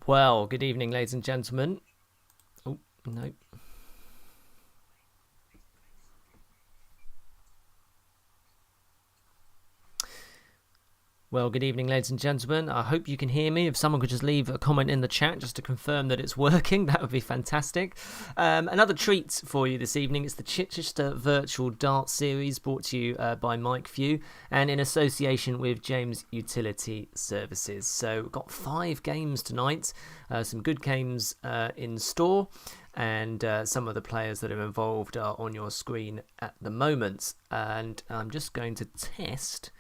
Well, good evening, ladies and gentlemen. Oh, no. Well, good evening, ladies and gentlemen. I hope you can hear me. If someone could just leave a comment in the chat just to confirm that it's working, that would be fantastic. Another treat for you this evening. It's the Chichester Virtual Dart Series, brought to you by Mike Few and in association with James Utility Services. So we've got 5 games tonight, some good games in store, and some of the players that are involved are on your screen at the moment. And I'm just going to test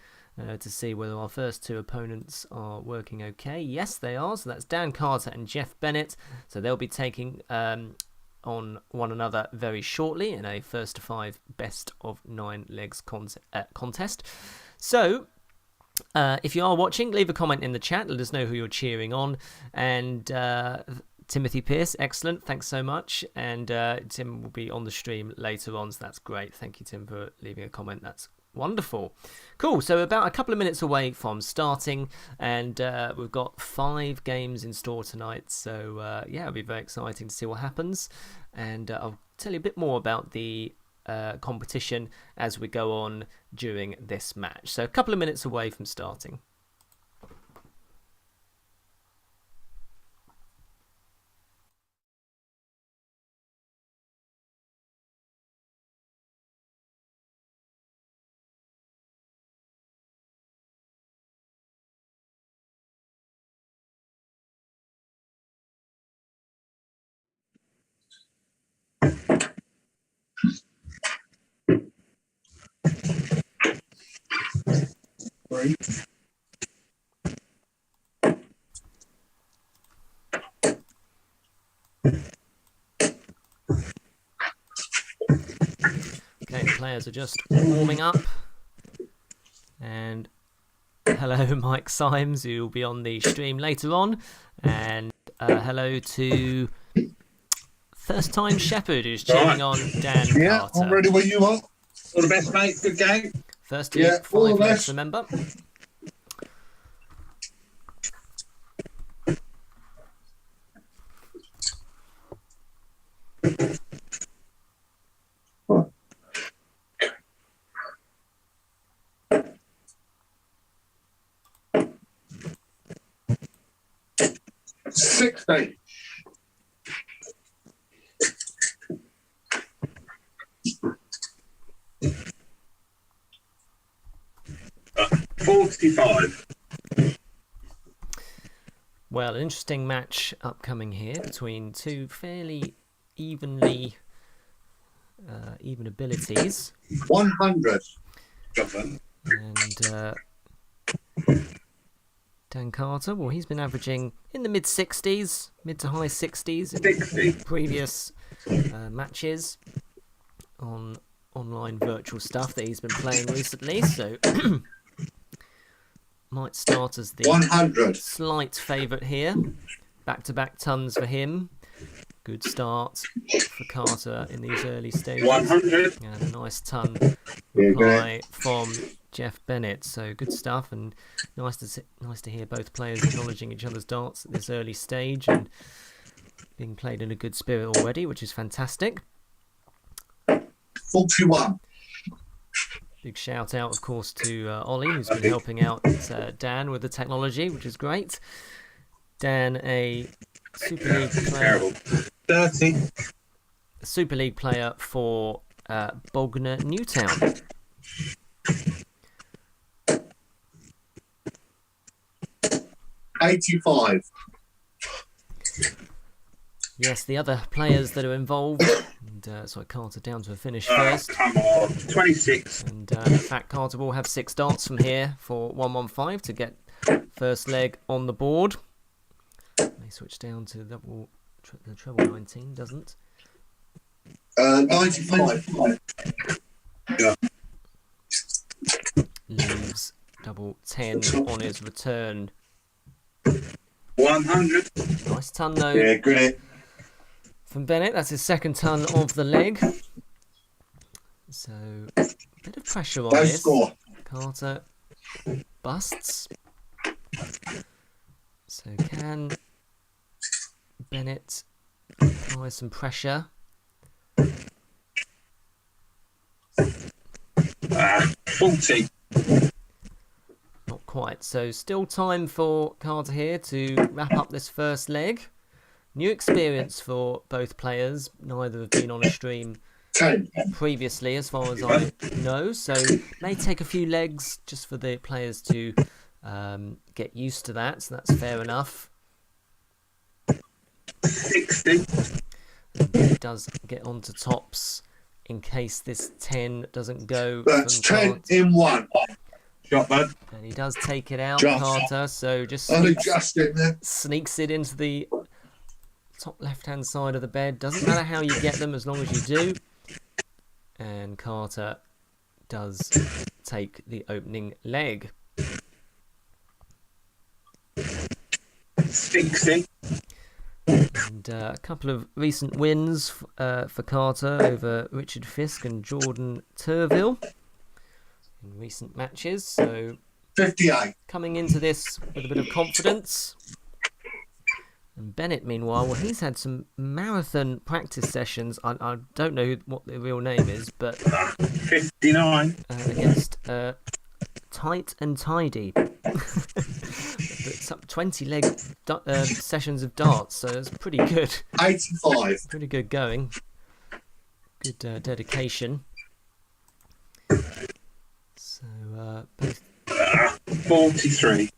to see whether our first 2 opponents are working okay. Yes, they are. So that's Dan Carter and Geoff Bennett. So they'll be taking on one another very shortly in a first to 5 best of 9 legs contest. So if you are watching, leave a comment in the chat. Let us know who you're cheering on. And Timothy Peirce, excellent. Thanks so much. And Tim will be on the stream later on, so that's great. Thank you, Tim, for leaving a comment. That's wonderful. Cool. So about a couple of minutes away from starting, and we've got 5 games in store tonight. So yeah, it'll be very exciting to see what happens. And I'll tell you a bit more about the competition as we go on during this match. So a couple of minutes away from starting. Three. Okay, the players are just warming up. And hello, Mike Symes, who will be on the stream later on. And hello to First Time Shepherd, who's cheering on Dan Carter. I'm ready when you are. All the best, mate. Good game. First to 5 legs, remember. $60. $45. Well, an interesting match upcoming here between 2 fairly even abilities. 100. And Dan Carter, well, he's been averaging in the mid to high 60s in previous matches on online virtual stuff that he's been playing recently. So might start as the 100. Slight favourite here. Back-to-back tons for him. Good start for Carter in these early stages. 100. And a nice ton reply from Geoff Bennett. So good stuff, and nice to hear both players acknowledging each other's darts at this early stage and being played in a good spirit already, which is fantastic. 41. Big shout out, of course, to Ollie, who's been helping out Dan with the technology, which is great. Dan, a Super League player. 30. A Super League player for Bognor Newtown. $85. Yes, the other players that are involved. And, sorry, Carter down to a finish first. Come on. 26. And in fact, Carter will have 6 darts from here for 115 to get first leg on the board. May switch down to the treble 19, doesn't? 95. Yeah. Leaves double 10 on his return. 100. Nice ton though. Yeah, good. From Bennett, that's his second ton of the leg. So, a bit of pressure on this. Score. Carter busts. So can Bennett applies some pressure. 40. Not quite. So still time for Carter here to wrap up this first leg. New experience for both players. Neither have been on a stream 10. previously, as far as I know. So may take a few legs just for the players to get used to that. So that's fair enough. 60. It does get onto tops in case this 10 doesn't go. That's from 10 Carter. in 1. Shot, bud. And he does take it out, Just. Carter. So just Only sneaks, just in there. sneaks it into the top left-hand side of the bed. Doesn't matter how you get them as long as you do. And Carter does take the opening leg. 60. And a couple of recent wins for Carter over Richard Fisk and Jordan Turville in recent matches. So 58. coming into this with a bit of confidence. And Bennett, meanwhile, well, he's had some marathon practice sessions. I don't know what the real name is, but 59. against Tight and Tidy. It's up 20 leg sessions of darts, so it's pretty good. 85. Pretty good going. Good dedication. So both 43.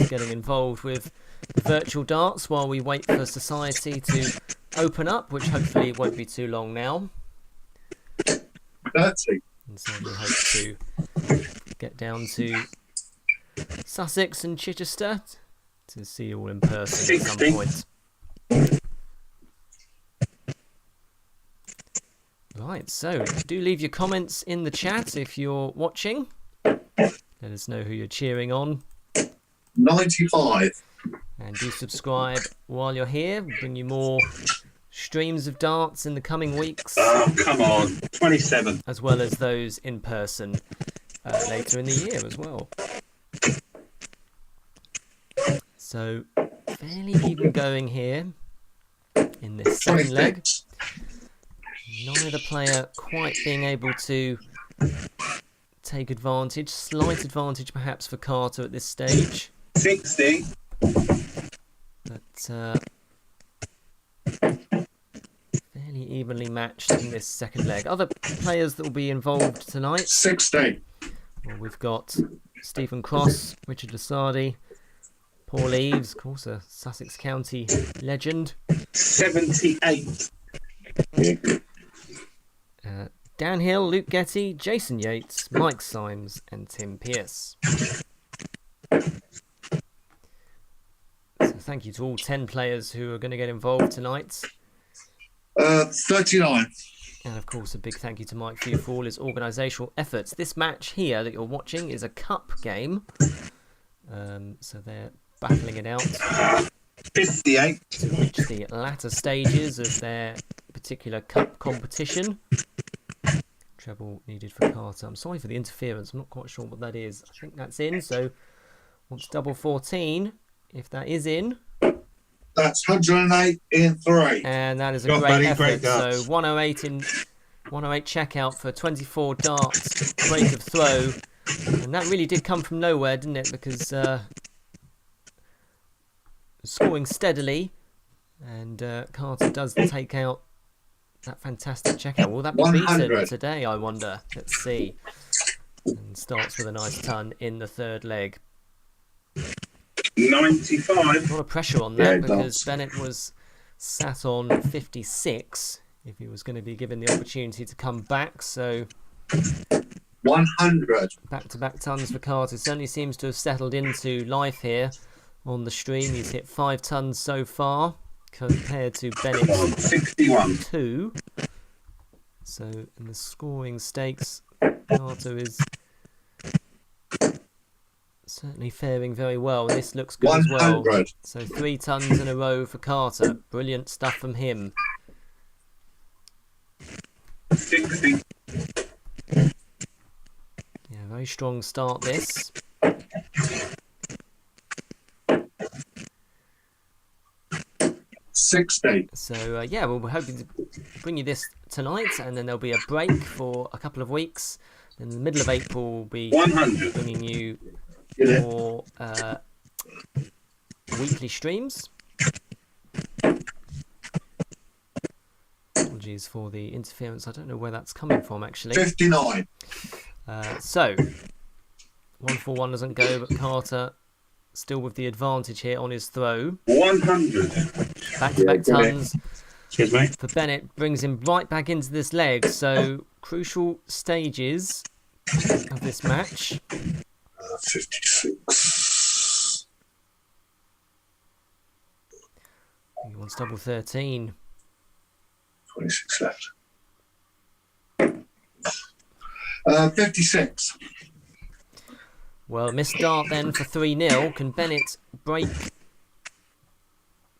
getting involved with virtual darts while we wait for society to open up, which hopefully won't be too long now. 30. And so we hope to get down to Sussex and Chichester to see you all in person at some 60. point. Right, so do leave your comments in the chat if you're watching. Let us know who you're cheering on. 95. And do subscribe while you're here. We'll bring you more streams of darts in the coming weeks, Oh, come on. 27. as well as those in person later in the year as well. So, fairly even going here in this second leg. 26. Neither player quite being able to take advantage. Slight advantage perhaps for Carter at this stage. 60. But fairly evenly matched in this second leg. Other players that will be involved tonight. 16. Well, we've got Stephen Cross, Richard Lusardi, Paul Eves, of course, a Sussex County legend. 78. Dan Hill, Luke Getty, Jason Yates, Mike Symes, and Tim Pearce. So thank you to all 10 players who are going to get involved tonight. 39. And of course, a big thank you to Mike Few for all his organisational efforts. This match here that you're watching is a cup game. So they're battling it out 58. to reach the latter stages of their particular cup competition. Treble needed for Carter. I'm sorry for the interference. I'm not quite sure what that is. I think that's in. So what's double 14? If that is in. That's 108 in 3. And that is a Got great buddy, effort. great darts. So 108 in 108 checkout for 24 darts, break of throw. And that really did come from nowhere, didn't it? Because scoring steadily, and Carter does take out that fantastic checkout. Will that be beaten 100. today, I wonder? Let's see. And starts with a nice ton in the third leg. 95. A lot of pressure on Yeah, that it because does. Bennett was sat on 56 if he was going to be given the opportunity to come back. So 100. back-to-back tons for Carter. Certainly seems to have settled into life here on the stream. He's hit 5 tons so far compared to Bennett's 61. 2. So in the scoring stakes, Carter is certainly faring very well. This looks good as well. 100. So 3 tons in a row for Carter. Brilliant stuff from him. 60. Yeah, very strong start this. 60. So, yeah, well, we're hoping to bring you this tonight, and then there'll be a break for a couple of weeks. In the middle of April, we'll be 100. bringing you Get it? more weekly streams. Apologies for the interference. I don't know where that's coming from, actually. 59. So, 141 doesn't go, but Carter still with the advantage here on his throw. 100. Back-to-back tons Cheers, mate. for Bennett. Brings him right back into this leg. So, crucial stages of this match. 56. He wants double 13. 26 left. 56. Well, missed dart then for 3-0. Can Bennett break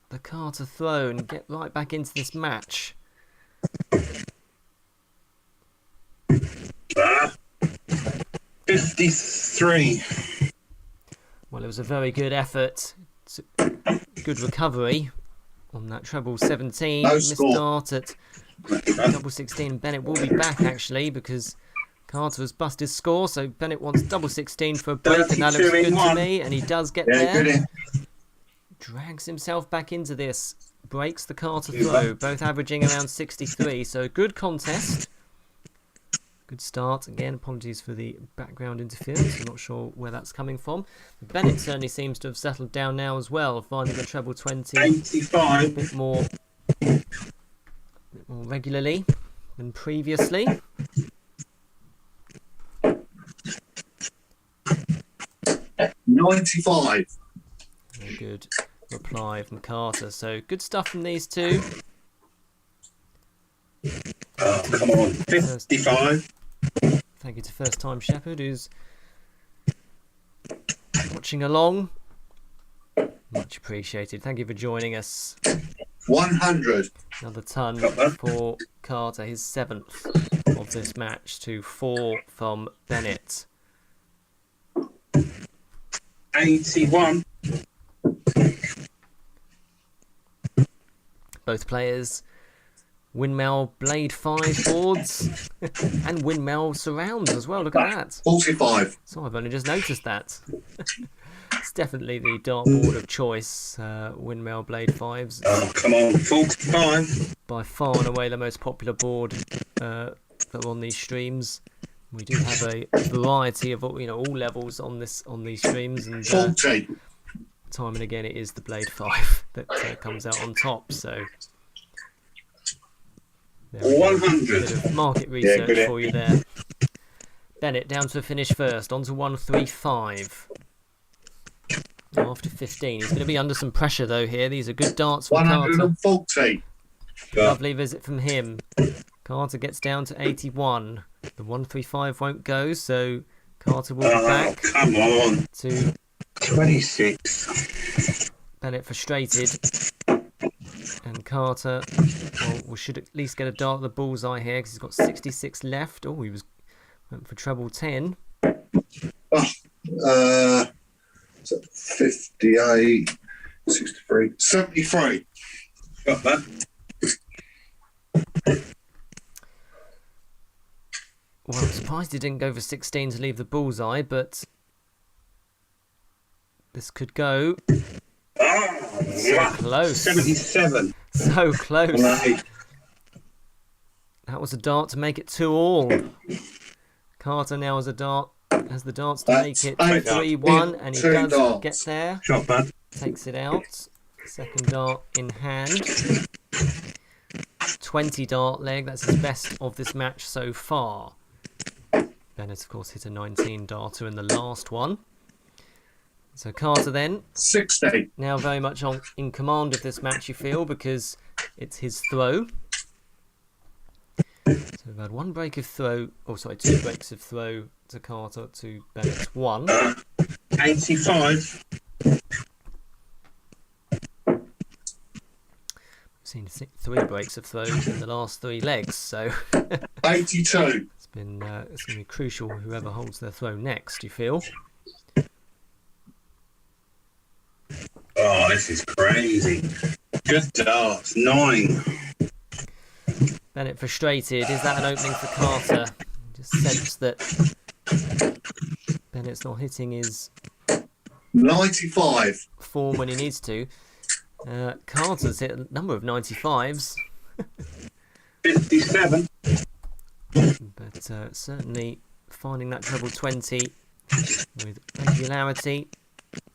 the Carter throw and get right back into this match? 53. Well, it was a very good effort. It's a good recovery on that treble 17. No Missed score. dart at double 16. Bennett will be back, actually, because Carter has busted his score. So Bennett wants double 16 for a break, and that looks 32 in good to one. me. And he does get Yeah, there. good in. Drags himself back into this. Breaks the Carter throw. Both averaging around 63. So good contest. Good start. Again, apologies for the background interference. I'm not sure where that's coming from. Bennett certainly seems to have settled down now as well, finding the treble 20 a 85. bit more regularly than previously. $95. Very good reply from Carter. So good stuff from these two. Oh, come on. 55. Thank you to First Time Shepherd, who's watching along. Much appreciated. Thank you for joining us. 100. Another ton for Carter, his 7th of this match, to 4 from Bennett. 81. Both players windmill blade 5 boards and windmill surrounds as well. Look at that. 45. So I've only just noticed that. It's definitely the dartboard of choice, windmill blade 5s. Oh, come on. 45. By far and away the most popular board that are on these streams. We do have a variety of all levels on these streams, and 40. time and again it is the blade 5 that comes out on top. So there we go. 100. Bit of market research for you there. Bennett down to a finish first, on to 135. After 15, he's going to be under some pressure though here. These are good darts from Carter. 140. Lovely visit from him. Carter gets down to 81. The 135 won't go, so Carter will be Oh, back come on. to 26. Bennett frustrated. And Carter we should at least get a dart at the bullseye here because he's got 66 left. Oh, he went for treble 10. 58. 63. 73. Got that. Well, I'm surprised he didn't go for 16 to leave the bullseye, but this could go. Oh, So close. 77. So close. Right. That was a dart to make it 2-all. Carter now has the darts to make it 3-1, and he does get there. Shot bad. Takes it out. Second dart in hand. 20 dart leg. That's his best of this match so far. Bennett, of course, hit a 19 darter in the last one. So Carter then, 60. now very much in command of this match, you feel, because it's his throw. So we've had one break of throw, two breaks of throw to Carter to Bennett's 1. 85. We've seen 3 breaks of throw in the last 3 legs, so 82. it's going to be crucial whoever holds their throw next, you feel. Oh, this is crazy. Good darts. 9. Bennett frustrated. Is that an opening for Carter? Just sense that Bennett's not hitting his 95. form when he needs to. Carter's hit a number of 95s. 57. But certainly finding that treble 20 with regularity.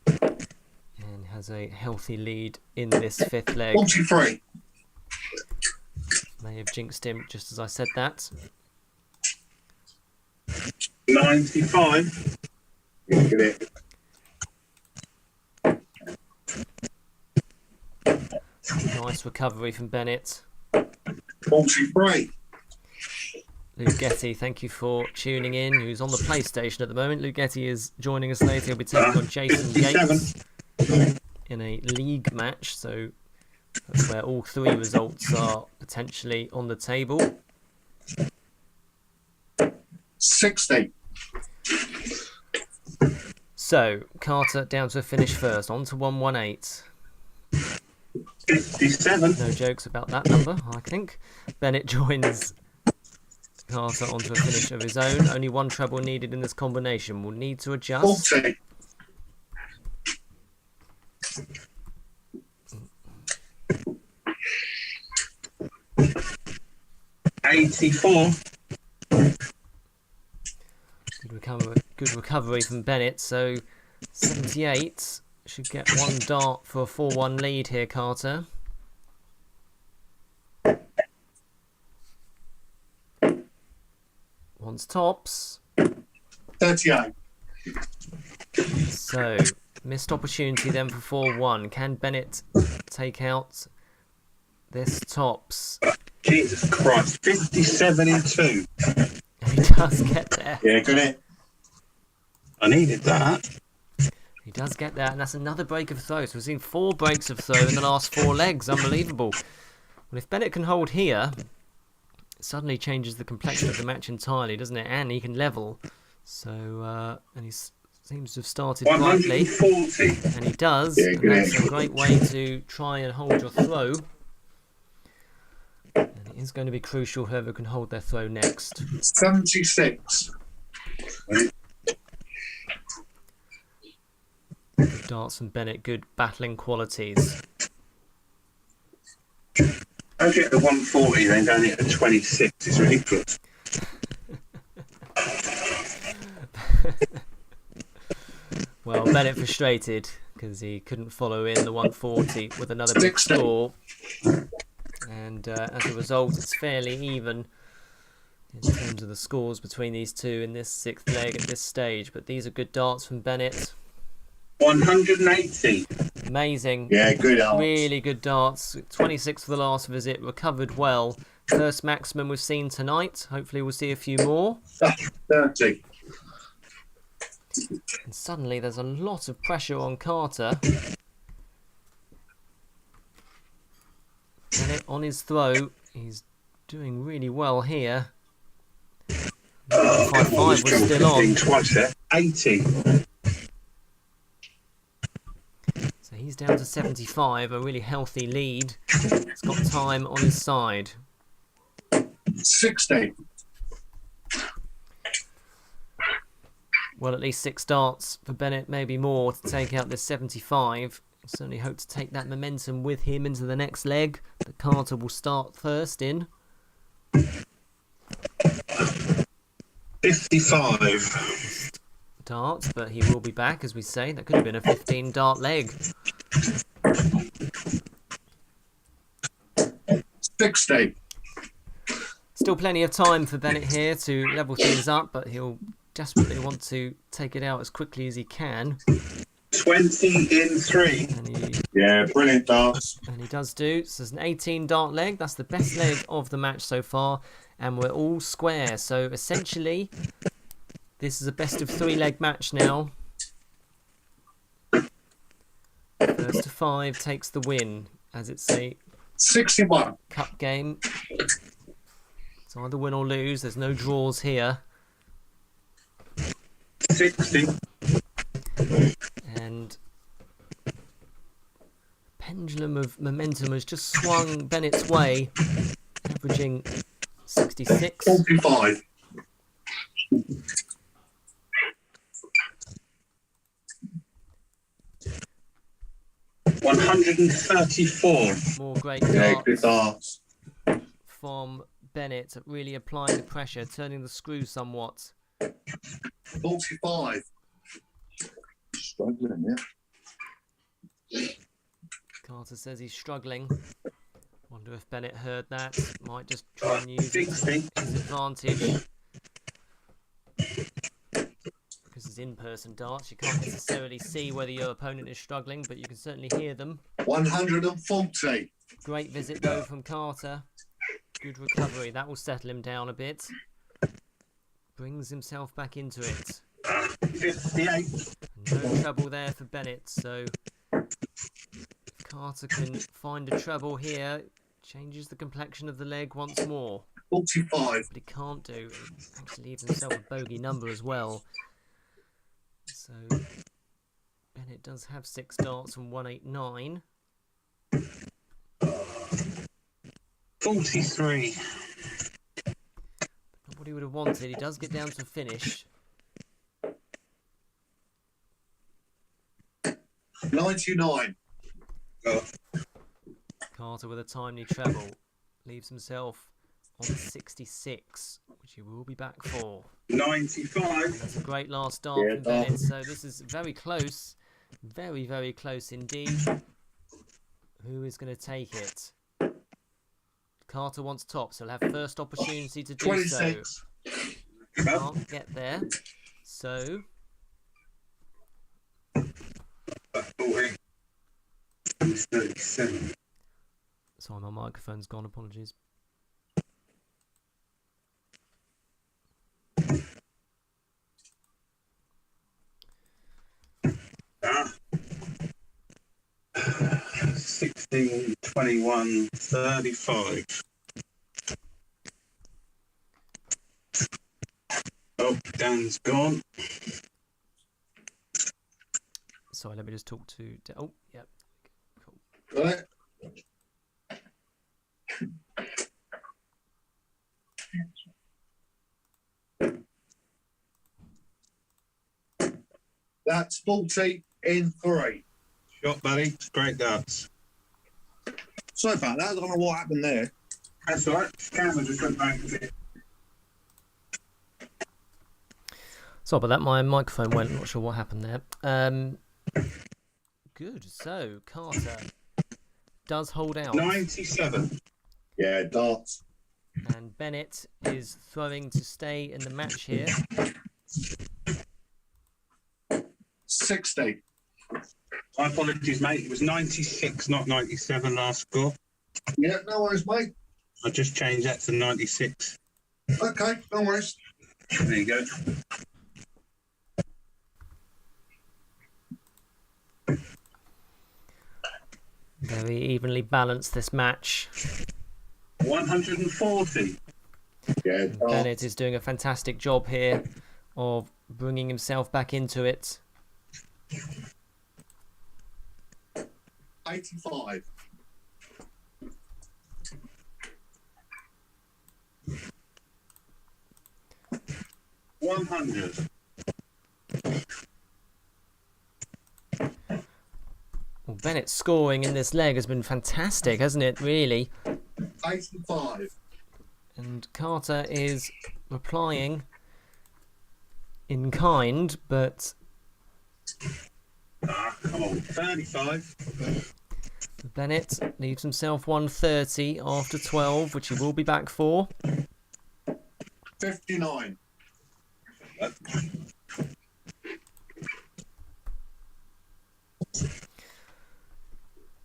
And has a healthy lead in this fifth leg. 43. May have jinxed him just as I said that. 95. Look at it. Nice recovery from Bennett. 43. Lucadi, thank you for tuning in, who's on the PlayStation at the moment. Lucadi is joining us later. He'll be taking on Jason Yates in a league match, so that's where all three results are potentially on the table. 60. So, Carter down to a finish first, on to 118. 57. No jokes about that number, I think. Bennett joins Carter onto a finish of his own. Only one treble needed in this combination. We'll need to adjust. 40. $84. Good recovery from Bennett. So 78 should get one dart for a 4-1 lead here, Carter. Wants tops. 38. So missed opportunity then for 4-1. Can Bennett take out this tops? Jesus Christ. 57 in 2. He does get there. Yeah, got it. I needed that. He does get there, and that's another break of throw. So we've seen 4 breaks of throw in the last 4 legs. Unbelievable. Well, if Bennett can hold here, it suddenly changes the complexion of the match entirely, doesn't it? And he can level. So, and he seems to have started brightly. 140. And he does. Yeah, And that's a great way to try and hold your throw. And it is going to be crucial whoever can hold their throw next. 76. Good darts from Bennett, good battling qualities. I get the 140, then going into 26. It's ridiculous. Well, Bennett frustrated because he couldn't follow in the 140 with another big 60. score. And as a result, it's fairly even in terms of the scores between these two in this 6th leg at this stage. But these are good darts from Bennett. 180. Amazing. Yeah, good arms. Really good darts. 26 for the last visit. Recovered well. First maximum we've seen tonight. Hopefully we'll see a few more. 30. And suddenly there's a lot of pressure on Carter. Bennett on his throw. He's doing really well here. 5-5 was still on. Twice there. 80. So he's down to 75, a really healthy lead. He's got time on his side. 60. Well, at least 6 darts for Bennett, maybe more, to take out this 75. Certainly hope to take that momentum with him into the next leg that Carter will start first in. 55. Darts, but he will be back, as we say. That could have been a 15 dart leg. 60. Still plenty of time for Bennett here to level things up, but he'll desperately want to take it out as quickly as he can. 20 in 3. Yeah, brilliant darts. And he does do. So there's an 18 dart leg. That's the best leg of the match so far. And we're all square. So essentially, this is a best of 3 leg match now. First to 5 takes the win, as it's a 61. cup game. It's either win or lose. There's no draws here. 60. And pendulum of momentum has just swung Bennett's way, averaging 66. 45. $134. More great Yeah, good darts darts. from Bennett, really applying the pressure, turning the screw somewhat. 45. Struggling, yeah. Carter says he's struggling. Wonder if Bennett heard that. Might just try and use it to 60. his advantage. Because it's in-person darts, you can't necessarily see whether your opponent is struggling, but you can certainly hear them. 140. Great visit though from Carter. Good recovery. That will settle him down a bit. Brings himself back into it. 58. No trouble there for Bennett, so if Carter can find a treble here, changes the complexion of the leg once more. 45. But he can't do. He actually leaves himself a bogey number as well. So Bennett does have 6 darts from 189. 43. Not what he would have wanted. He does get down to a finish. 99. Carter with a timely treble leaves himself on 66, which he will be back for. 95. That's a great last dart Yeah, from Bennett. So this is very close, very, very close indeed. Who is going to take it? Carter wants top, so he'll have first opportunity to do 26. so. Can't get there. So 40. 37. sorry, my microphone's gone. Apologies. Ah. 16, 21, 35. Oh, Dan's gone. Sorry, let me just talk to. Oh, yep. Cool. Right. That's 40 in 3. Shot, buddy. Great darts. Sorry about that. I don't know what happened there. That's all right. Camera just went back a bit. Sorry about that. My microphone went. I'm not sure what happened there. Good. So Carter does hold out, 97. Yeah, darts. and Bennett is throwing to stay in the match here. 60. My apologies, mate. It was 96, not 97 last score. Yeah, no worries, mate. I just changed that to 96. Okay, no worries. There you go. Very evenly balanced this match. 140. Yeah, darts. Bennett is doing a fantastic job here of bringing himself back into it. 85. 100. Well, Bennett's scoring in this leg has been fantastic, hasn't it, really? 85. And Carter is replying in kind, but Come on. 35. Bennett leaves himself 130 after 12, which he will be back for. 59.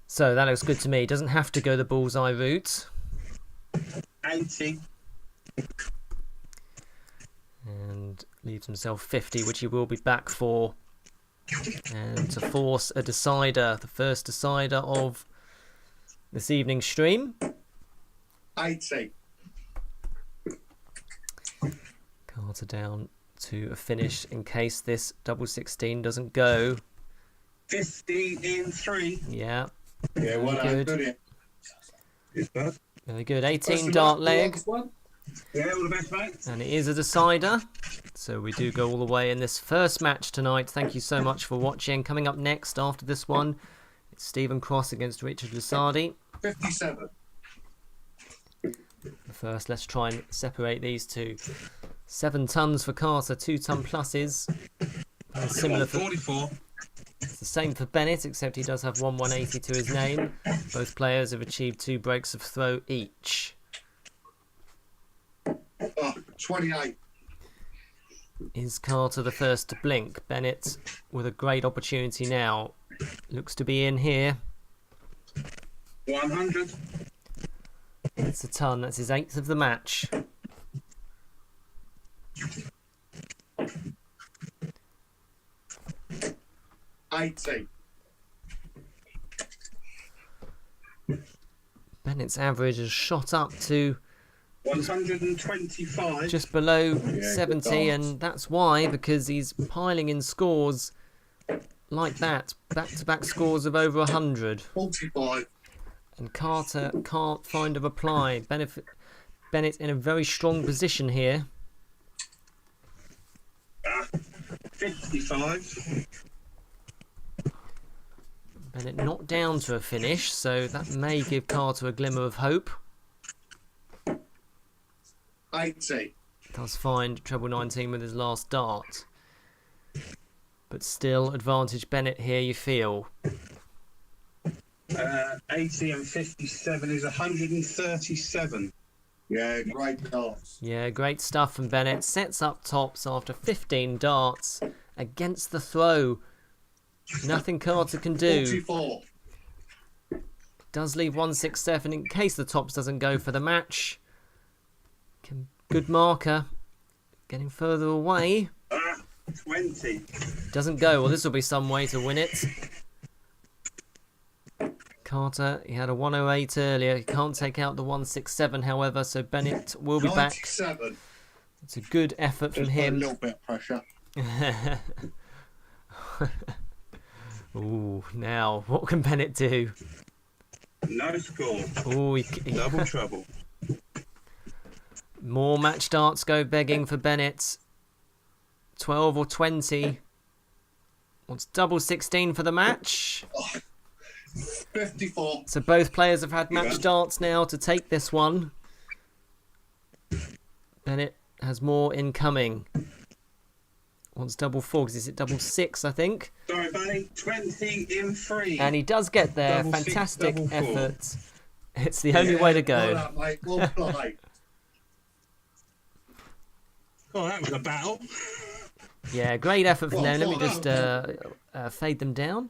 So that looks good to me. Doesn't have to go the bullseye route. 80. And leaves himself 50, which he will be back for. And to force a decider, the first decider of this evening's stream. 80. Carter down to a finish in case this double 16 doesn't go. 50 in 3. Yeah, Yeah, well, Good. good. It's bad. Very good. 18 dart leg. Yeah, all the best, mate. And it is a decider. So we do go all the way in this first match tonight. Thank you so much for watching. Coming up next after this one, it's Stephen Cross against Richard Lusardi. 57. First, let's try and separate these two. 7 tons for Carter, 2 ton pluses. Similar for 44. It's the same for Bennett, except he does have 180 to his name. Both players have achieved 2 breaks of throw each. 28. Is Carter the first to blink? Bennett with a great opportunity now. Looks to be in here. 100. It's a ton. That's his 8th of the match. Bennett's average has shot up to 125. just below 70, and that's why, because he's piling in scores like that. Back-to-back scores of over 100. 45. And Carter can't find a reply. Bennett in a very strong position here. 55. Bennett not down to a finish, so that may give Carter a glimmer of hope. 80. Does find treble 19 with his last dart. But still, advantage Bennett here, you feel. 80 and 57 is 137. Yeah, great darts. Yeah, great stuff from Bennett. Sets up tops after 15 darts against the throw. Nothing Carter can do. 44. Does leave 167 in case the tops doesn't go for the match. Good marker. Getting further away. 20. Doesn't go. Well, this will be some way to win it. Carter, he had a 108 earlier. He can't take out the 167, however, so Bennett will be back. 97. It's a good effort from Just him. a little bit of pressure. Ooh, now, what can Bennett do? No score. Ooh, Double trouble. More match darts go begging for Bennett. 12 or 20. Wants double 16 for the match. 54. So both players have had match darts now to take this one. Bennett has more incoming. Wants double 4 because he's at double 6, I think. Sorry, buddy. 20 in 3. And he does get there. Double six, Fantastic double 4. effort. It's the only way to go. Well done, mate. Well played. Oh, that was a battle. Yeah, great effort from them. Let me Well just fade them down.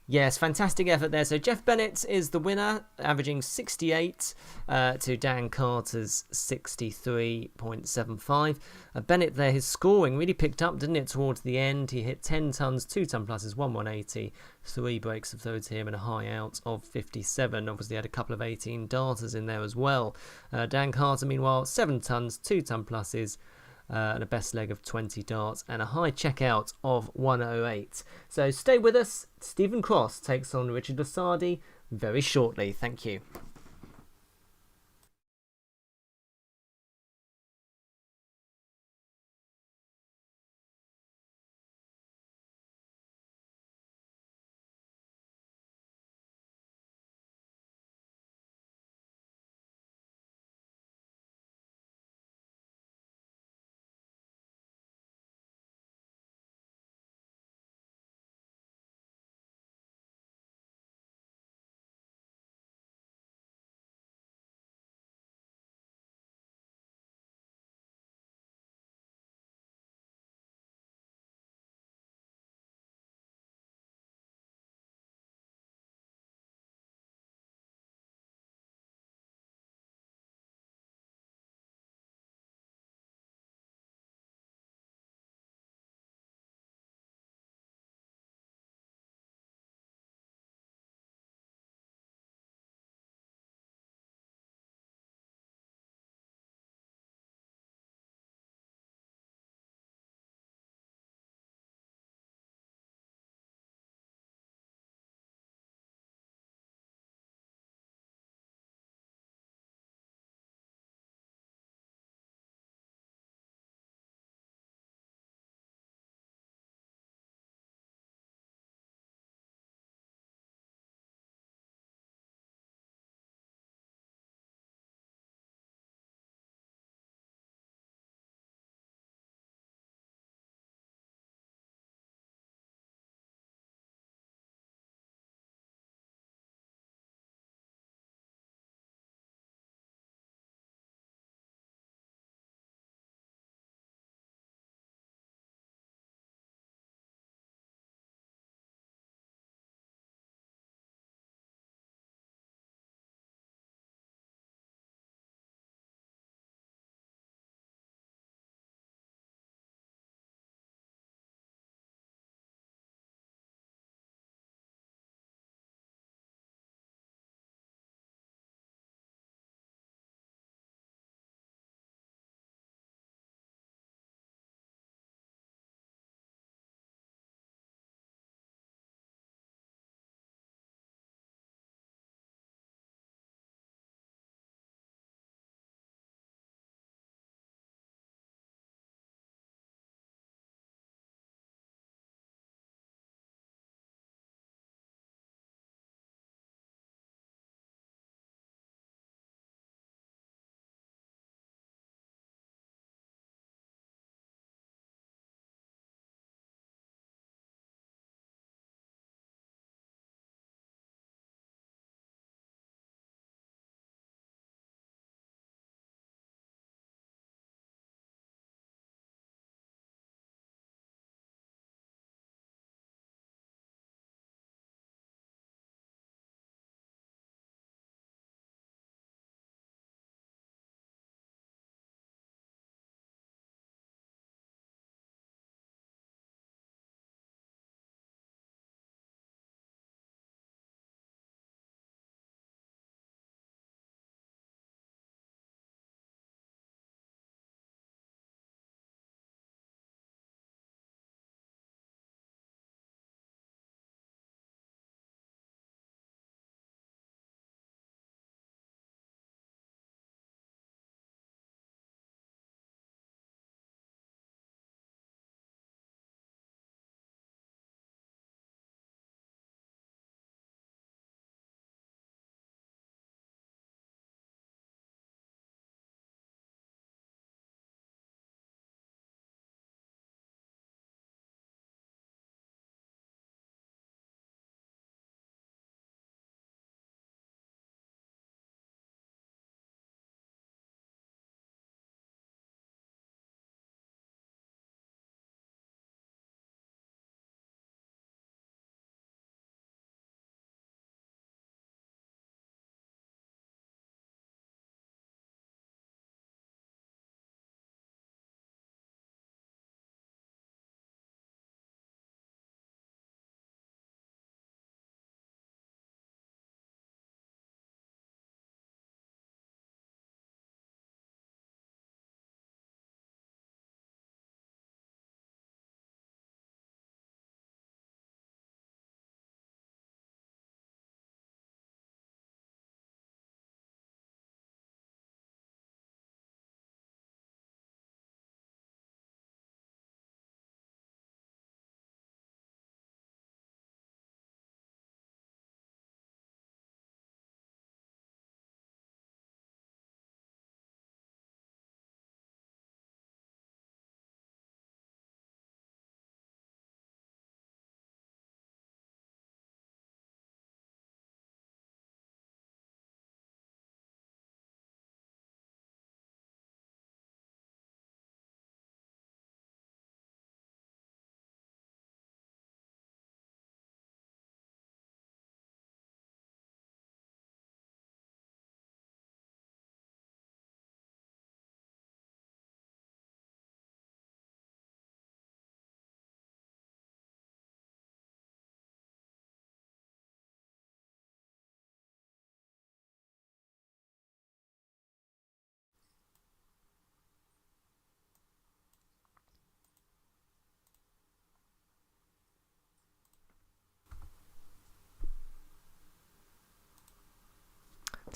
Yes, fantastic effort there. So Geoff Bennett is the winner, averaging 68 to Dan Carter's 63.75. Bennett there, his scoring really picked up, didn't it, towards the end. He hit 10 tons, 2 ton pluses, 180, 3 breaks of throw to him, and a high out of 57. Obviously had a couple of 18 darters in there as well. Dan Carter, meanwhile, 7 tons, 2 ton pluses, and a best leg of 20 darts and a high checkout of 108. So stay with us. Stephen Cross takes on Richard Lusardi very shortly. Thank you.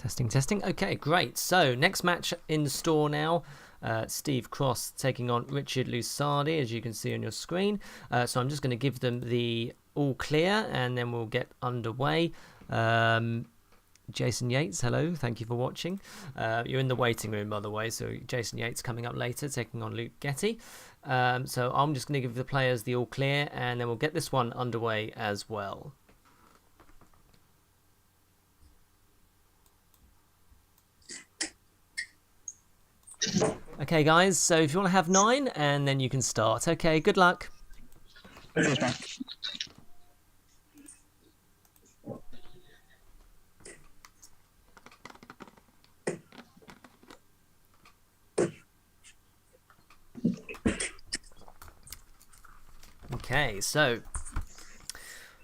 Testing. Okay, great. So next match in the store now. Steve Cross taking on Richard Lusardi, as you can see on your screen. So I'm just going to give them the all clear, and then we'll get underway. Jason Yates, hello, thank you for watching. You're in the waiting room, by the way, so Jason Yates coming up later, taking on Getty. So I'm just going to give the players the all clear, and then we'll get this one underway as well. Okay, guys, so if you want to have 9, and then you can start. Okay, good luck. Okay, so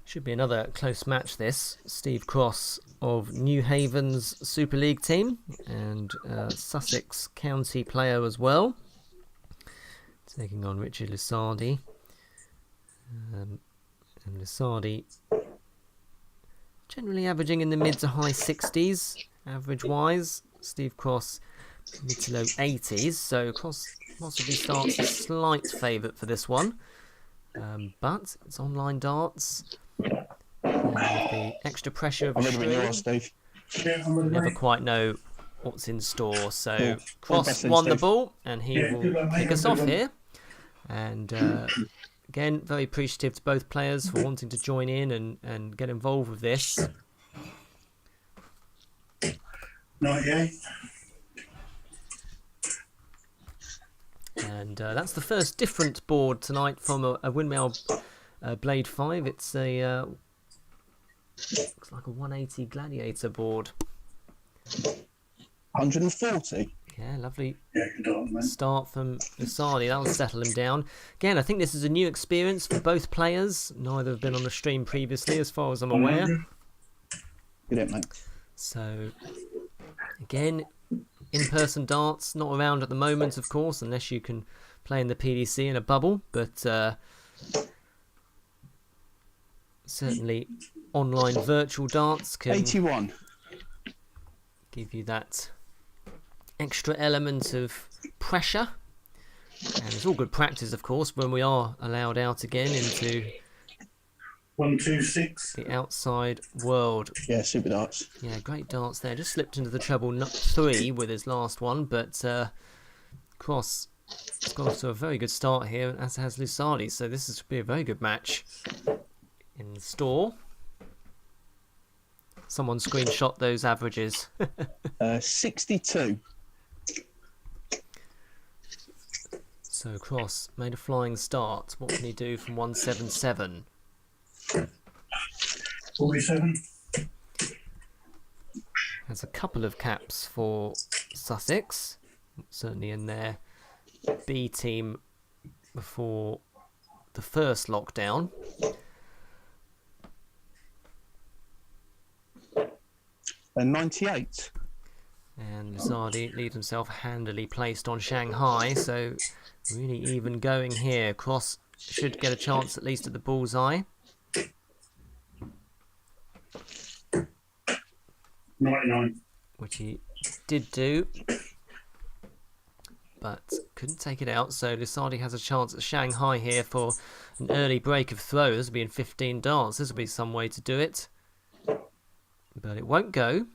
should be another close match this. Steve Cross of New Haven's Super League team and Sussex County player as well, taking on Richard Lusardi. And Lusardi generally averaging in the mid to high 60s average wise. Steve Cross mid to low 80s, so Cross possibly starts a slight favourite for this one. But it's online darts. And with the extra pressure of the stream, you never quite know what's in store. So Cross won the ball, and he will kick us off here. And again, very appreciative to both players for wanting to join in and get involved with this. 98. And that's the first different board tonight from a Windmill Blade 5. It's a looks like a 180 Gladiator board. 140. Yeah, lovely Yeah, start from Lusardi. That'll settle him down. Again, I think this is a new experience for both players. Neither have been on the stream previously, as far as I'm aware. Good hit, mate. So, again, in-person darts, not around at the moment, of course, unless you can play in the PDC in a bubble. But certainly, online virtual darts can 81. give you that extra element of pressure. And it's all good practice, of course, when we are allowed out again into 126. the outside world. Yeah, super darts. Yeah, great darts there. Just slipped into the treble 3 with his last one, but Cross has got off to a very good start here, as has Lusardi. So this is to be a very good match in the store. Someone screenshot those averages. 62. So Cross made a flying start. What can he do from 177? 47. Has a couple of caps for Sussex, certainly in their B team before the first lockdown. 98. And Lusardi leaves himself handily placed on Shanghai, so really even going here. Cross should get a chance at least at the bullseye. 99. Which he did do, but couldn't take it out. So Lusardi has a chance at Shanghai here for an early break of throw. This will be in 15 darts. This will be some way to do it, but it won't go.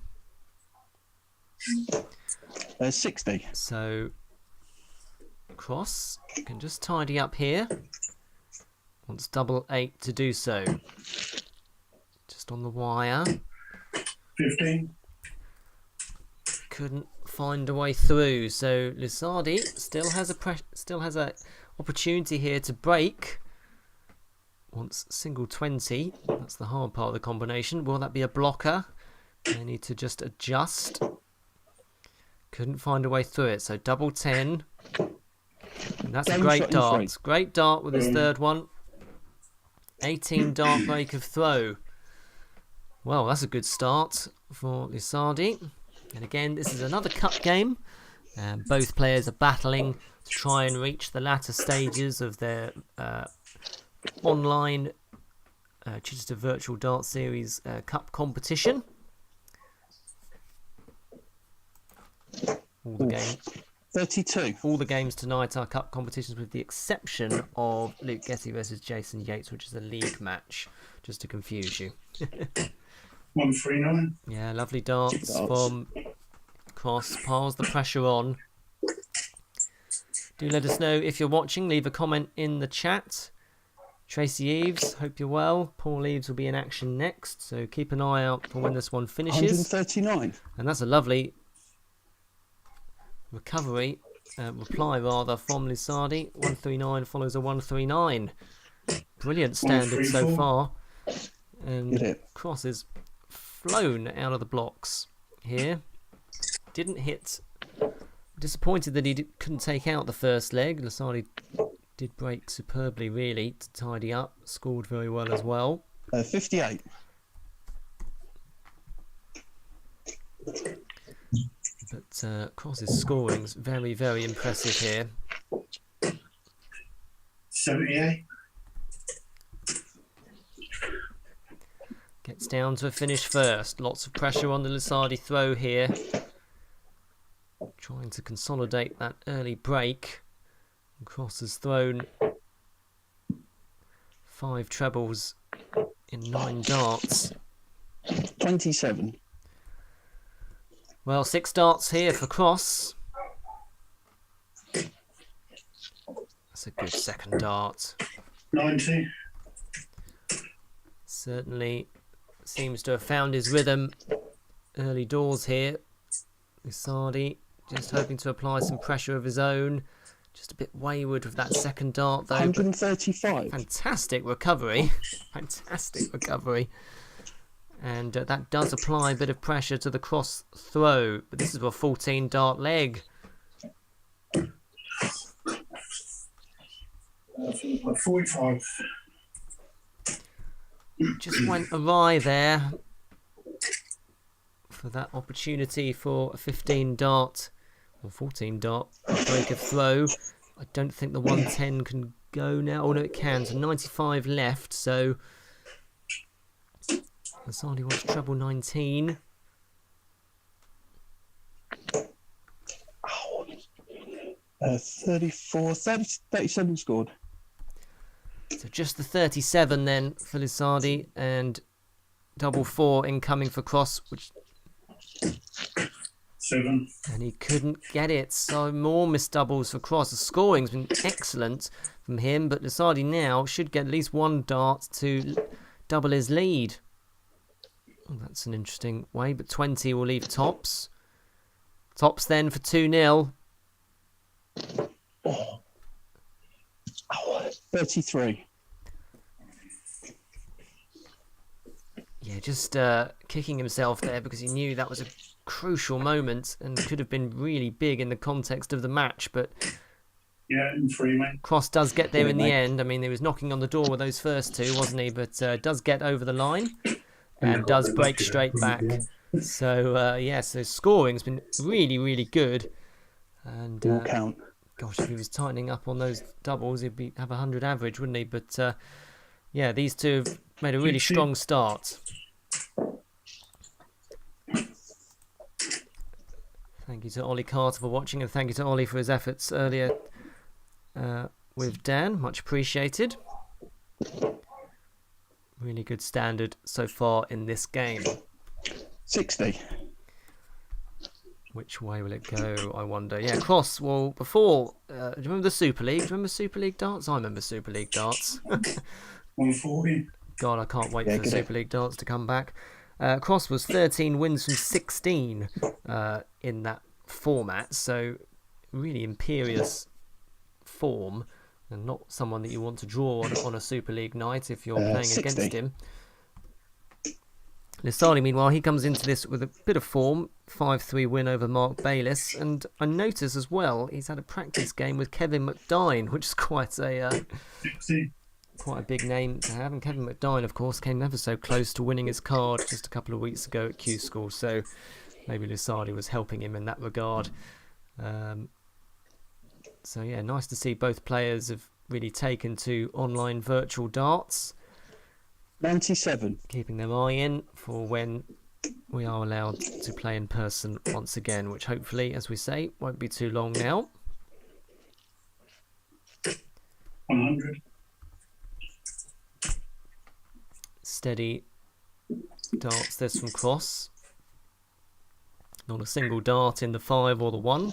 60. So Cross can just tidy up here. Wants double 8 to do so. Just on the wire. 15. Couldn't find a way through. So Lusardi still has a opportunity here to break. Wants single 20. That's the hard part of the combination. Will that be a blocker? They need to just adjust. Couldn't find a way through it. So double 10. And that's a great dart. Great dart with his third one. 18 dart break of throw. Well, that's a good start for Lusardi. And again, this is another cup game. Both players are battling to try and reach the latter stages of their online Chichester Virtual Dart Series Cup competition. All the games. 32. All the games tonight are cup competitions with the exception of Luke Getty versus Jason Yates, which is a league match, just to confuse you. 139. Yeah, lovely darts Darts. from Cross. Piles the pressure on. Do let us know if you're watching. Leave a comment in the chat. Tracy Eves, hope you're well. Paul Eves will be in action next, so keep an eye out for when this one finishes. 139. And that's a lovely reply rather, from Lusardi. 139 follows a 139. Brilliant standard so 134. far. Get And it. Cross is flown out of the blocks here. Didn't hit. Disappointed that he couldn't take out the first leg. Lusardi did break superbly, really, to tidy up. Scored very well as well. 58. But Cross's scoring's very, very impressive here. 78. Gets down to a finish first. Lots of pressure on the Lusardi throw here. Trying to consolidate that early break. Cross has thrown 5 trebles in 9 darts. 27. Well, 6 darts here for Cross. That's a good second dart. 90. Certainly seems to have found his rhythm early doors here. Lusardi just hoping to apply some pressure of his own. Just a bit wayward with that second dart though. 135. Fantastic recovery. Fantastic recovery. And that does apply a bit of pressure to the cross throw. But this is a 14 dart leg. 45. Just went awry there for that opportunity for a 15 dart or 14 dart break of throw. I don't think the 110 can go now. Oh no, it can. So 95 left. So Rosadi wants treble 19. Oh, 34, 30, 37 scored. So just the 37 then for Lusardi, and double 4 incoming for Cross, which 7. and he couldn't get it. So more missed doubles for Cross. The scoring's been excellent from him, but Lusardi now should get at least 1 dart to double his lead. Oh, that's an interesting way, but 20 will leave tops. Tops then for 2-0. Oh. 33. Yeah, just kicking himself there because he knew that was a crucial moment and could have been really big in the context of the match. But Yeah, and 3, mate. Cross does get there in the mate. end. I mean, he was knocking on the door with those first 2, wasn't he? But does get over the line and does break straight back. So, yeah, so scoring's been really, really good. And All count. gosh, if he was tightening up on those doubles, he'd have 100 average, wouldn't he? But yeah, these two have made a really strong start. Thank you to Ollie Carter for watching, and thank you to Ollie for his efforts earlier with Dan. Much appreciated. Really good standard so far in this game. 60. Which way will it go, I wonder? Yeah, Cross, well, before... do you remember the Super League? Do you remember Super League darts? I remember Super League darts. 140. God, I can't wait Yeah, for the get it. Super League darts to come back. Cross was 13 wins from 16 in that format, so really imperious form, and not someone that you want to draw on a Super League night if you're playing 60. against him. Lusardi, meanwhile, he comes into this with a bit of form, 5-3 win over Mark Bayliss, and I notice as well he's had a practice game with Kevin McDine, which is quite a 60. big name to have. And Kevin McDine, of course, came ever so close to winning his card just a couple of weeks ago at Q School, so maybe Lusardi was helping him in that regard. So yeah, nice to see both players have really taken to online virtual darts, 97. keeping their eye in for when we are allowed to play in person once again, which hopefully, as we say, won't be too long now. 100. Steady darts this from cross. Not a single dart in the 5 or the 1.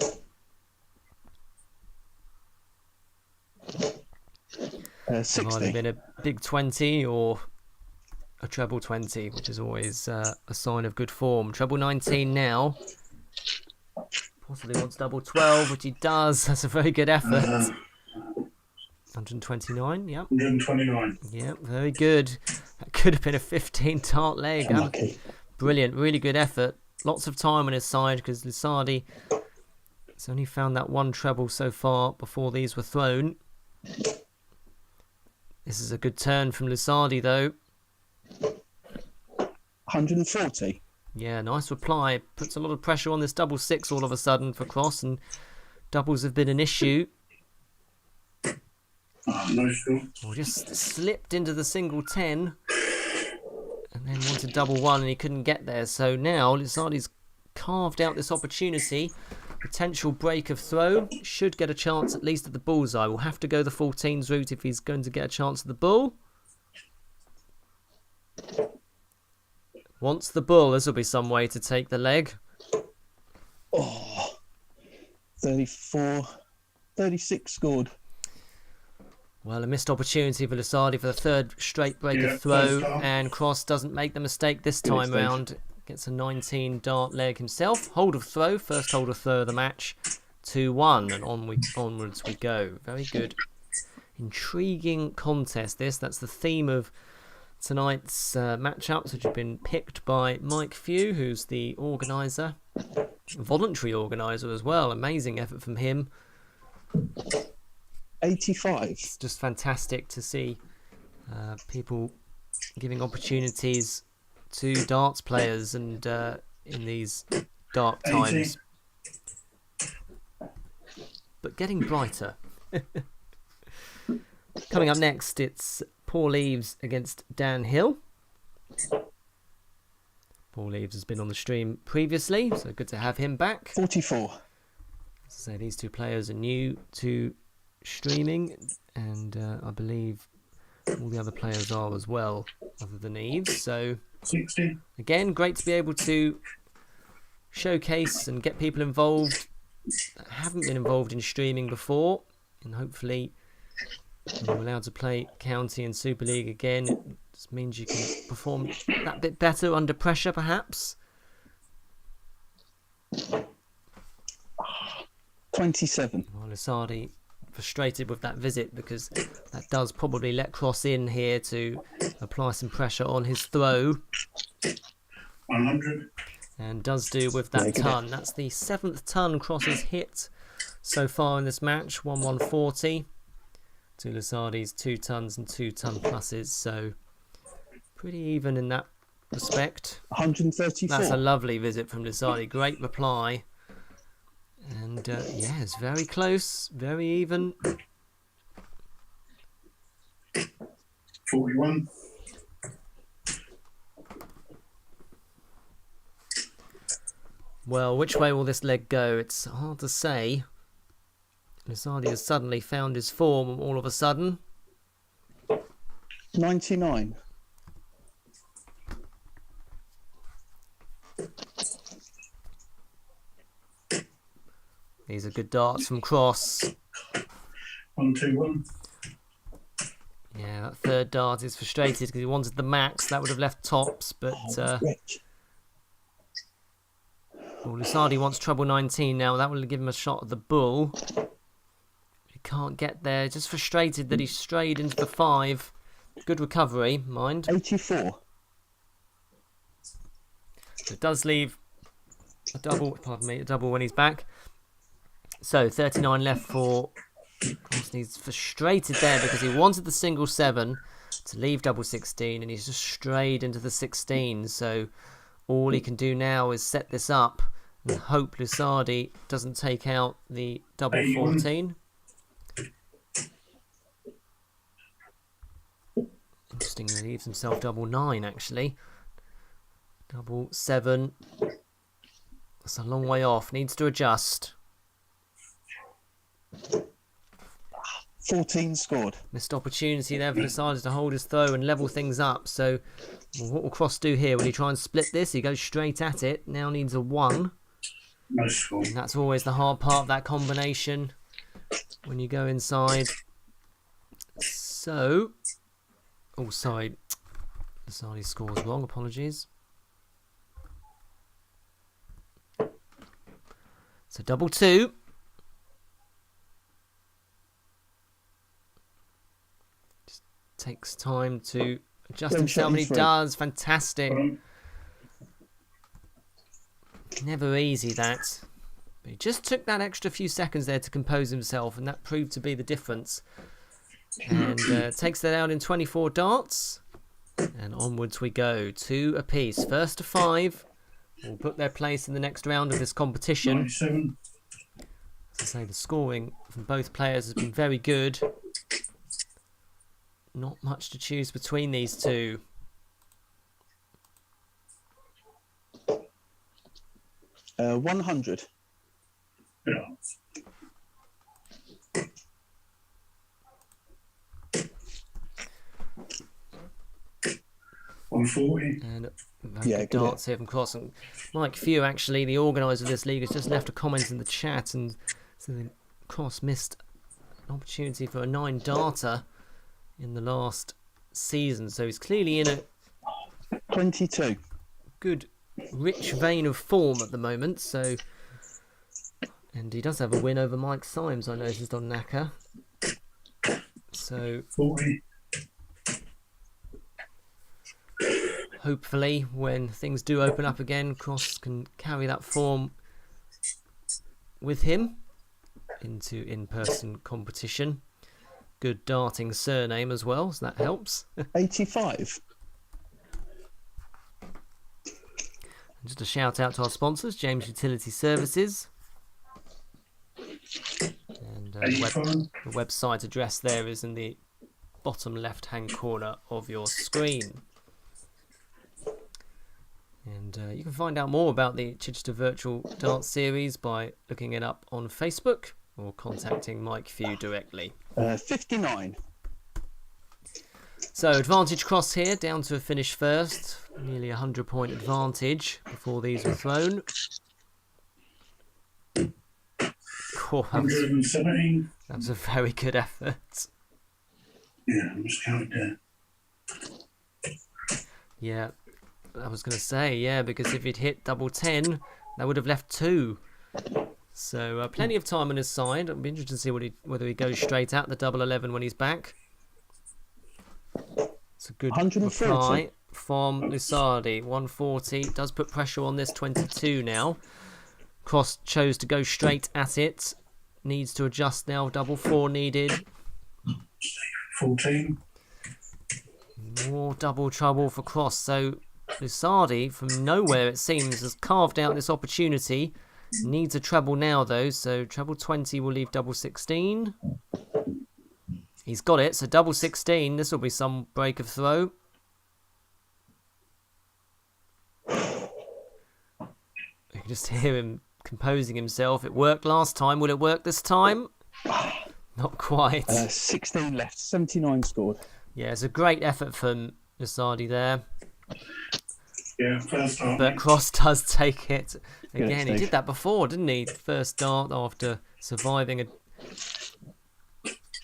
Might 60. have been a big 20 or a treble 20, which is always a sign of good form. Treble 19 now. Possibly wants double 12, which he does. That's a very good effort. 129, yeah. 129. Yeah, very good. That could have been a 15 dart leg. Unlucky. Brilliant, really good effort. Lots of time on his side because Lusardi has only found that 1 treble so far before these were thrown. This is a good turn from Lusardi though. 140. Yeah, nice reply. Puts a lot of pressure on this double 6 all of a sudden for cross, and doubles have been an issue. No score. Or just slipped into the single 10 and then wanted double 1 and he couldn't get there. So now Lusardi's carved out this opportunity. Potential break of throw. Should get a chance at least at the bullseye. Will have to go the 14s route if he's going to get a chance at the bull. Wants the bull. This will be some way to take the leg. Oh, 34. 36 scored. Well, a missed opportunity for Lusardi for the 3rd straight break of throw, and Cross doesn't make the mistake this time round. Gets a 19 dart leg himself. Hold of throw, first hold of throw of the match. 2-1, and onwards we go. Very good. Intriguing contest this. That's the theme of tonight's matchups, which have been picked by Mike Few, who's the organiser. Voluntary organiser as well. Amazing effort from him. 85. It's just fantastic to see people giving opportunities to darts players and in these dark times. 80. But getting brighter. Coming up next, it's Paul Eaves against Dan Hill. Paul Eaves has been on the stream previously, so good to have him back. 44. So these two players are new to streaming, and I believe all the other players are as well, other than Eaves. So 60. again, great to be able to showcase and get people involved that haven't been involved in streaming before, and hopefully you're allowed to play County and Super League again. It just means you can perform that bit better under pressure, perhaps. 27. Well, Lusardi frustrated with that visit because that does probably let Cross in here to apply some pressure on his throw. 100. And does do with that ton. That's the 7th ton Cross has hit so far in this match. 1-1-40 to Lusardi's 2 tons and 2 ton pluses. So pretty even in that respect. 134. That's a lovely visit from Lusardi. Great reply. And yeah, it's very close, very even. 41. Well, which way will this leg go? It's hard to say. Lusardi has suddenly found his form all of a sudden. 99. These are good darts from Cross. 121. Yeah, that 3rd dart is frustrated because he wanted the max. That would have left tops, but Lusardi wants treble 19 now. That will give him a shot at the bull. He can't get there. Just frustrated that he strayed into the 5. Good recovery, mind. 84. So it does leave a double, a double when he's back. So 39 left for Cross. He's frustrated there because he wanted the single 7 to leave double 16 and he's just strayed into the 16. So all he can do now is set this up and hope Lusardi doesn't take out the double 14. Interesting, he leaves himself double 9 actually. Double 7. That's a long way off. Needs to adjust. 14 scored. Missed opportunity there for Lusardi to hold his throw and level things up. So what will Cross do here? Will he try and split this? He goes straight at it. Now needs a 1. No score. And that's always the hard part of that combination when you go inside. So, oh, sorry. Lusardi scores wrong. Apologies. So double 2. Just takes time to adjust himself, and he does. Fantastic. Never easy, that. But he just took that extra few seconds there to compose himself, and that proved to be the difference. And takes that out in 24 darts. And onwards we go. 2 apiece. First to 5 will book their place in the next round of this competition. 97. As I say, the scoring from both players has been very good. Not much to choose between these two. 100. Yeah. $140. And very good darts here from Cross. And Mike Few, actually, the organiser of this league, has just left a comment in the chat, and so Cross missed an opportunity for a 9-darter in the last season. So he's clearly in a 22. good, rich vein of form at the moment. So, and he does have a win over Mike Symes, I noticed, on Naka. So 40. hopefully, when things do open up again, Cross can carry that form with him into in-person competition. Good darting surname as well, so that helps. 85. Just a shout out to our sponsors, James Utility Services. And the website address there is in the bottom left-hand corner of your screen. And you can find out more about the Chichester Virtual Dart Series by looking it up on Facebook or contacting Mike Few directly. 59. So advantage Cross here, down to a finish first. Nearly 100-point advantage before these were thrown. Cool, 117. that was a very good effort. Yeah, I'm just counting there. Yeah, I was going to say, yeah, because if he'd hit double 10, that would have left 2. So plenty of time on his side. I'll be interested to see whether he goes straight at the double 11 when he's back. It's a good 140. reply from Lusardi. 140 does put pressure on this 22 now. Cross chose to go straight at it. Needs to adjust now. Double 4 needed. 14. More double trouble for Cross. So Lusardi, from nowhere it seems, has carved out this opportunity. Needs a treble now though, so treble 20 will leave double 16. He's got it, so double 16. This will be some break of throw. You can just hear him composing himself. It worked last time. Will it work this time? Not quite. 16 left. 79 scored. Yeah, it's a great effort from Lusardi there. Yeah, first time. But Cross does take it again. Good, He did that before, didn't he? First dart after surviving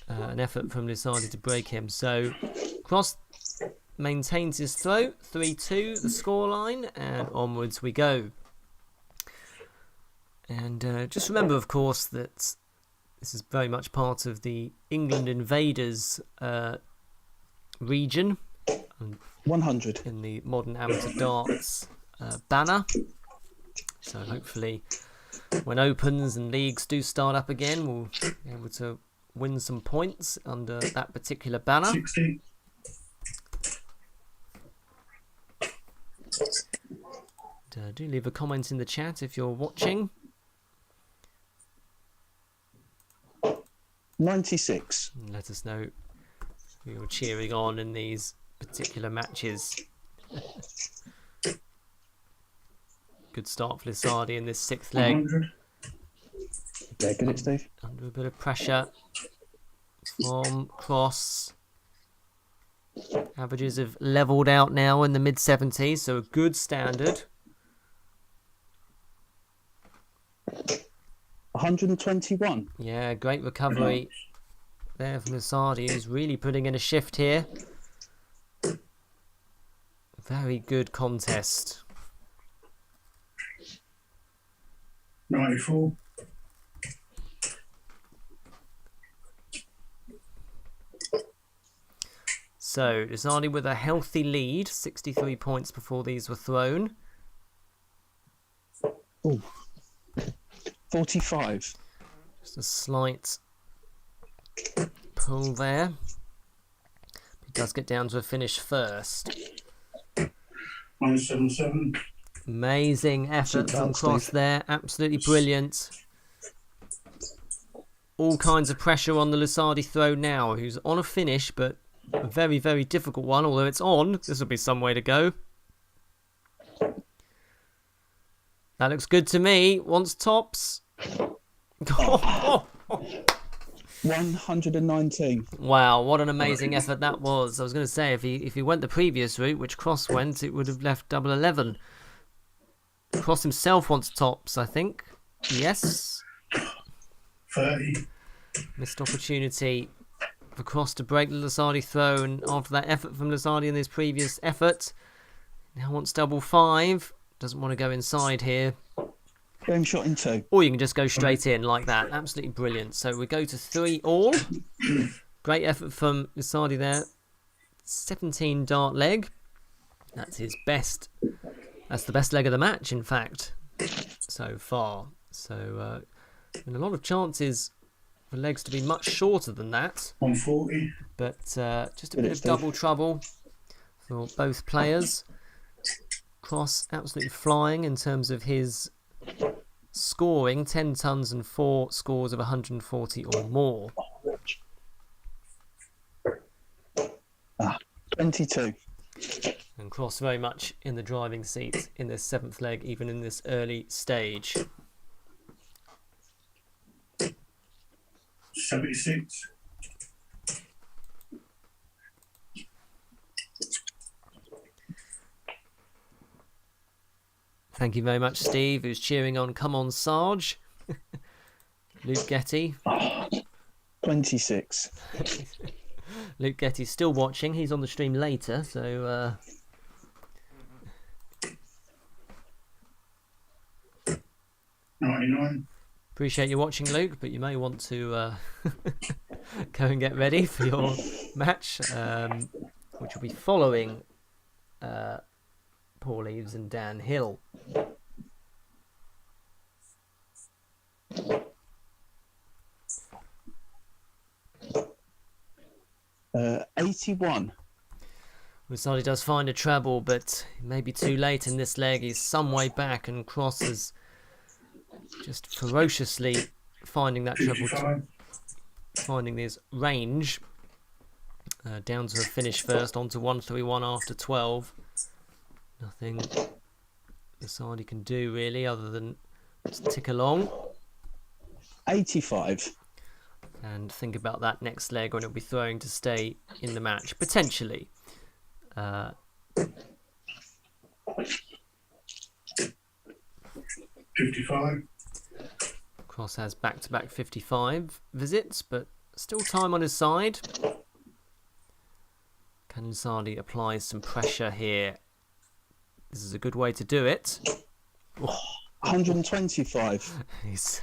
an effort from Lusardi to break him. So Cross maintains his throw. 3-2 the scoreline, and onwards we go. And just remember, of course, that this is very much part of the England Invaders region. 100. In the modern amateur darts banner. So hopefully when opens and leagues do start up again, we'll be able to win some points under that particular banner. 60. Do leave a comment in the chat if you're watching. 96. And let us know who you're cheering on in these particular matches. Good start for Lusardi in this 6th leg. 100. Yeah, get it, Steve. Under a bit of pressure from Cross. Averages have levelled out now in the mid-70s, so a good standard. 121. Yeah, great recovery there from Lusardi, who's really putting in a shift here. Very good contest. 94. So, Lusardi with a healthy lead, 63 points before these were thrown. Ooh. 45. Just a slight pull there. He does get down to a finish first. 177. Amazing effort from Cross there. Absolutely brilliant. All kinds of pressure on the Lusardi throw now, who's on a finish, but a very, very difficult one. Although it's on, this will be some way to go. That looks good to me. Wants tops. 119. Wow, what an amazing effort that was. I was going to say, if he went the previous route, which Cross went, it would have left double 11. Cross himself wants tops, I think. Yes. 30. Missed opportunity for Cross to break the Lusardi throw, and after that effort from Lusardi in his previous effort, now wants double 5. Doesn't want to go inside here. Game shot in 2. Or you can just go straight in like that. Absolutely brilliant. So we go to 3 all. Great effort from Lusardi there. 17 dart leg. That's his best. That's the best leg of the match, in fact, so far. So and a lot of chances for legs to be much shorter than that. 140. But just a bit of double trouble for both players. Cross absolutely flying in terms of his scoring, 10 tons and 4 scores of 140 or more. 22. And Cross very much in the driving seat in this 7th leg, even in this early stage. 76. Thank you very much, Steve, who's cheering on Come On Sarge. Luke Getty. 26. Luke Getty's still watching. He's on the stream later, so... 99. Appreciate you watching, Luke, but you may want to go and get ready for your match, which will be following Paul Eves and Dan Hill. 81. Rosadi does find a treble, but it may be too late in this leg. He's some way back, and Cross is just ferociously finding that treble, finding his range. Down to a finish first, on to 131 after 12. Nothing Rosadi can do really other than just tick along. 85. And think about that next leg when he'll be throwing to stay in the match, potentially. 55. Cross has back-to-back 55 visits, but still time on his side. Can Lusardi apply some pressure here? This is a good way to do it. 125. He's,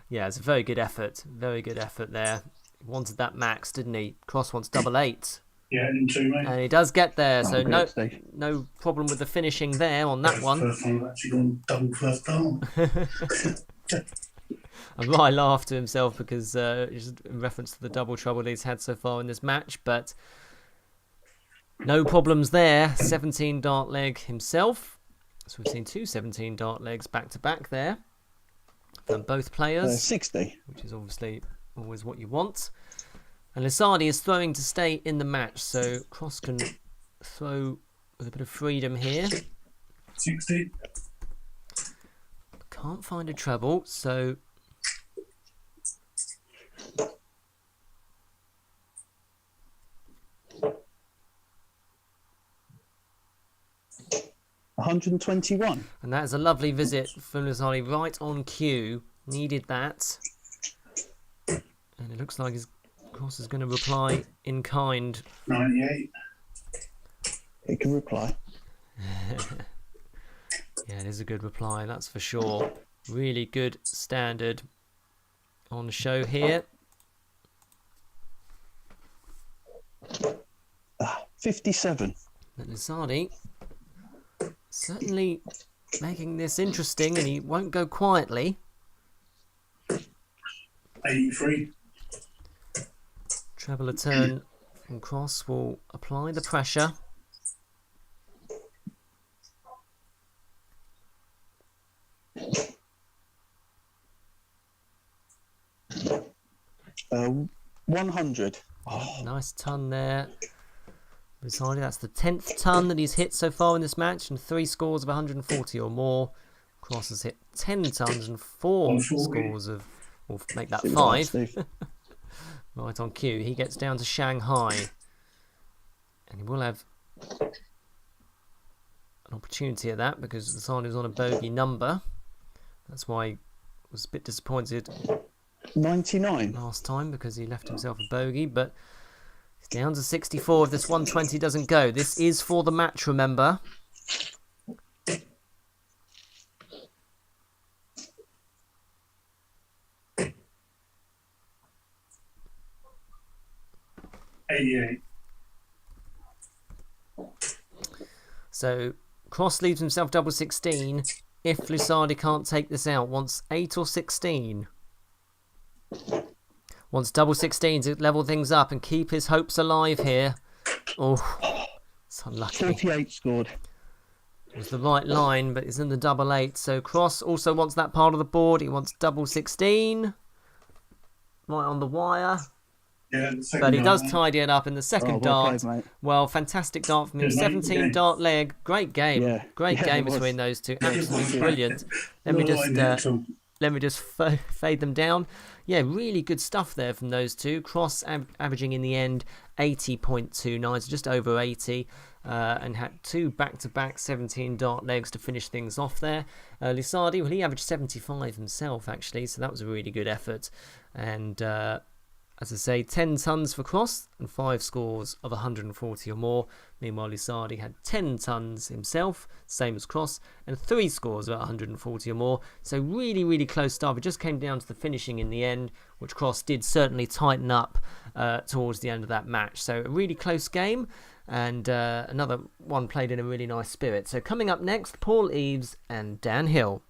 yeah, it's a very good effort. Very good effort there. He wanted that max, didn't he? Cross wants double 8. Yeah, in 2, mate. And he does get there, so Steve. no problem with the finishing there on that one. First time I've actually gone double first down. I laughed to himself because just in reference to the double trouble he's had so far in this match, but no problems there. 17 dart leg himself. So we've seen 2 17 dart legs back to back there from both players. 60. Which is obviously always what you want. And Lusardi is throwing to stay in the match, so Cross can throw with a bit of freedom here. 60. Can't find a treble, so... £121. And that is a lovely visit from Lusardi, right on cue. Needed that. And it looks like his course is going to reply in kind. 98. It can reply. Yeah, it is a good reply, that's for sure. Really good standard on show here. 57. But Lusardi certainly making this interesting, and he won't go quietly. 83. Treble a turn from Cross will apply the pressure. Uh, 100. Oh, Nice ton there. Rosadi, that's the 10th ton that he's hit so far in this match, and 3 scores of 140 or more. Cross has hit 10 tons and 4 140. scores of, we'll make that see what that is, 5. Steve. Right on cue. He gets down to Shanghai, and he will have an opportunity at that because Rosadi was on a bogey number. That's why he was a bit disappointed 99. last time, because he left himself a bogey, but he's down to 64 if this 120 doesn't go. This is for the match, remember. So Cross leaves himself double 16 if Lusardi can't take this out. Wants 8 or 16. Wants double 16 to level things up and keep his hopes alive here. Oh, it's unlucky. 48 scored. It was the right line, but it's in the double 8. So Cross also wants that part of the board. He wants double 16. Right on the wire. Yeah, the second But he does round, tidy it up in the second Oh, well dart. played, mate. Well, fantastic dart from him. Good, mate. 17 Good dart leg. Great game. Yeah. Great Yeah, game it was. between those two. Yeah, it Absolutely was. brilliant. Let me Not just like that at all. let me just fade them down. Yeah, really good stuff there from those two. Cross averaging in the end 80.29, so just over 80, and had 2 back-to-back 17 dart legs to finish things off there. Lusardi, well, he averaged 75 himself, actually, so that was a really good effort. And as I say, 10 tons for Cross and 5 scores of 140 or more. Meanwhile, Lusardi had 10 tons himself, same as Cross, and 3 scores of 140 or more. So really, really close start. It just came down to the finishing in the end, which Cross did certainly tighten up towards the end of that match. So a really close game, and another one played in a really nice spirit. So coming up next, Paul Eves and Dan Hill.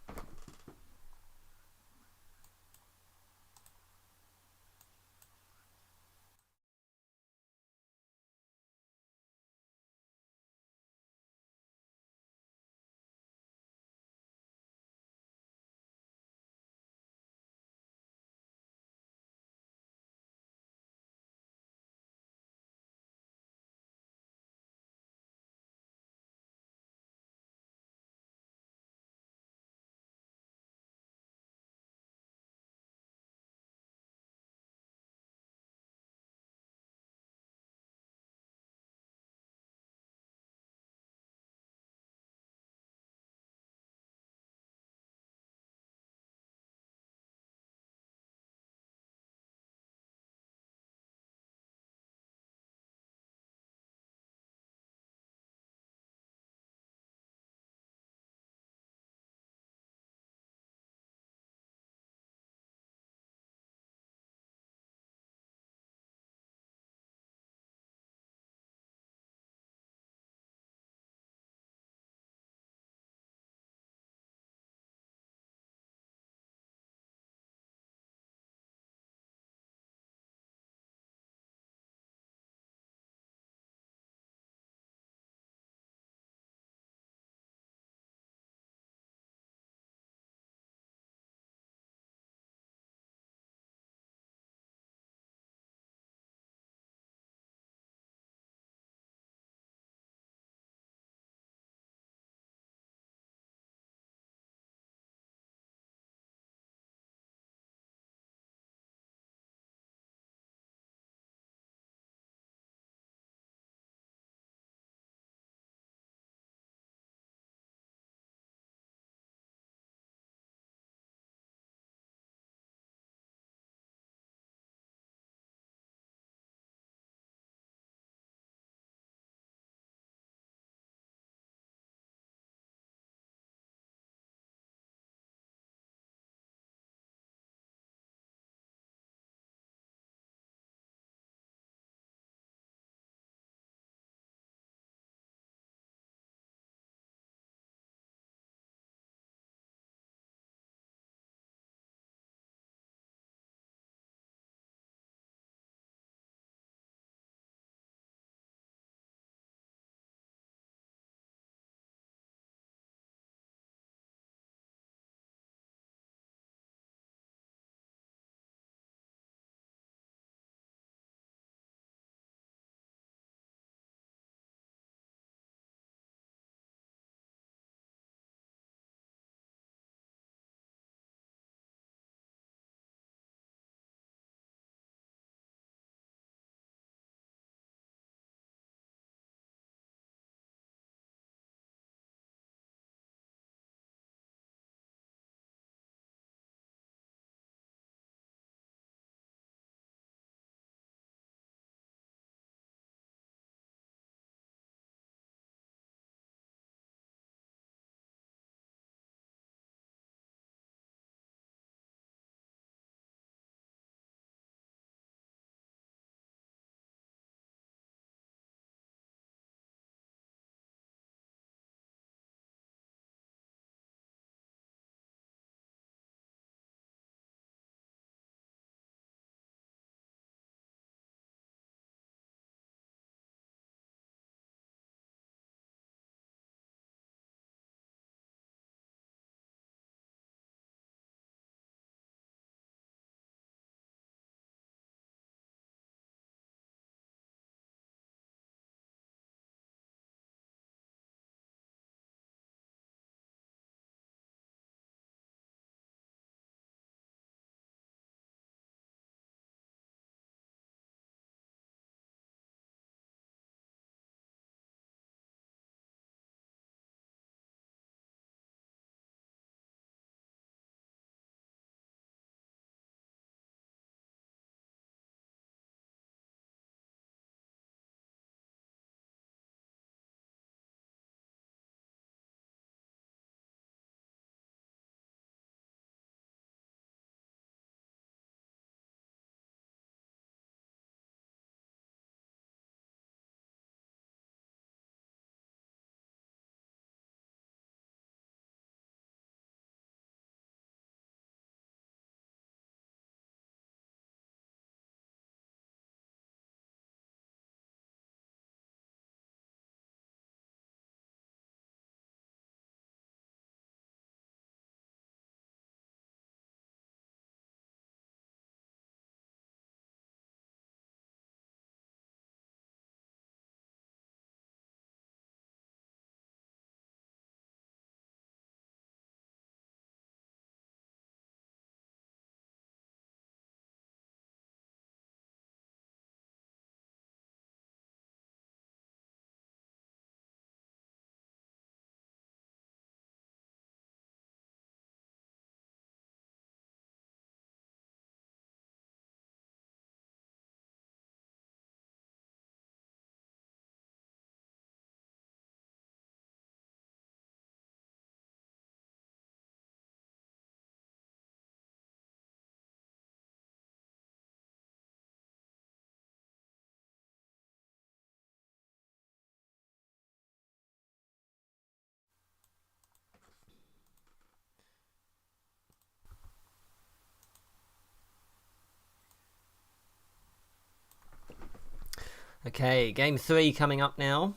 Okay, game 3 coming up now.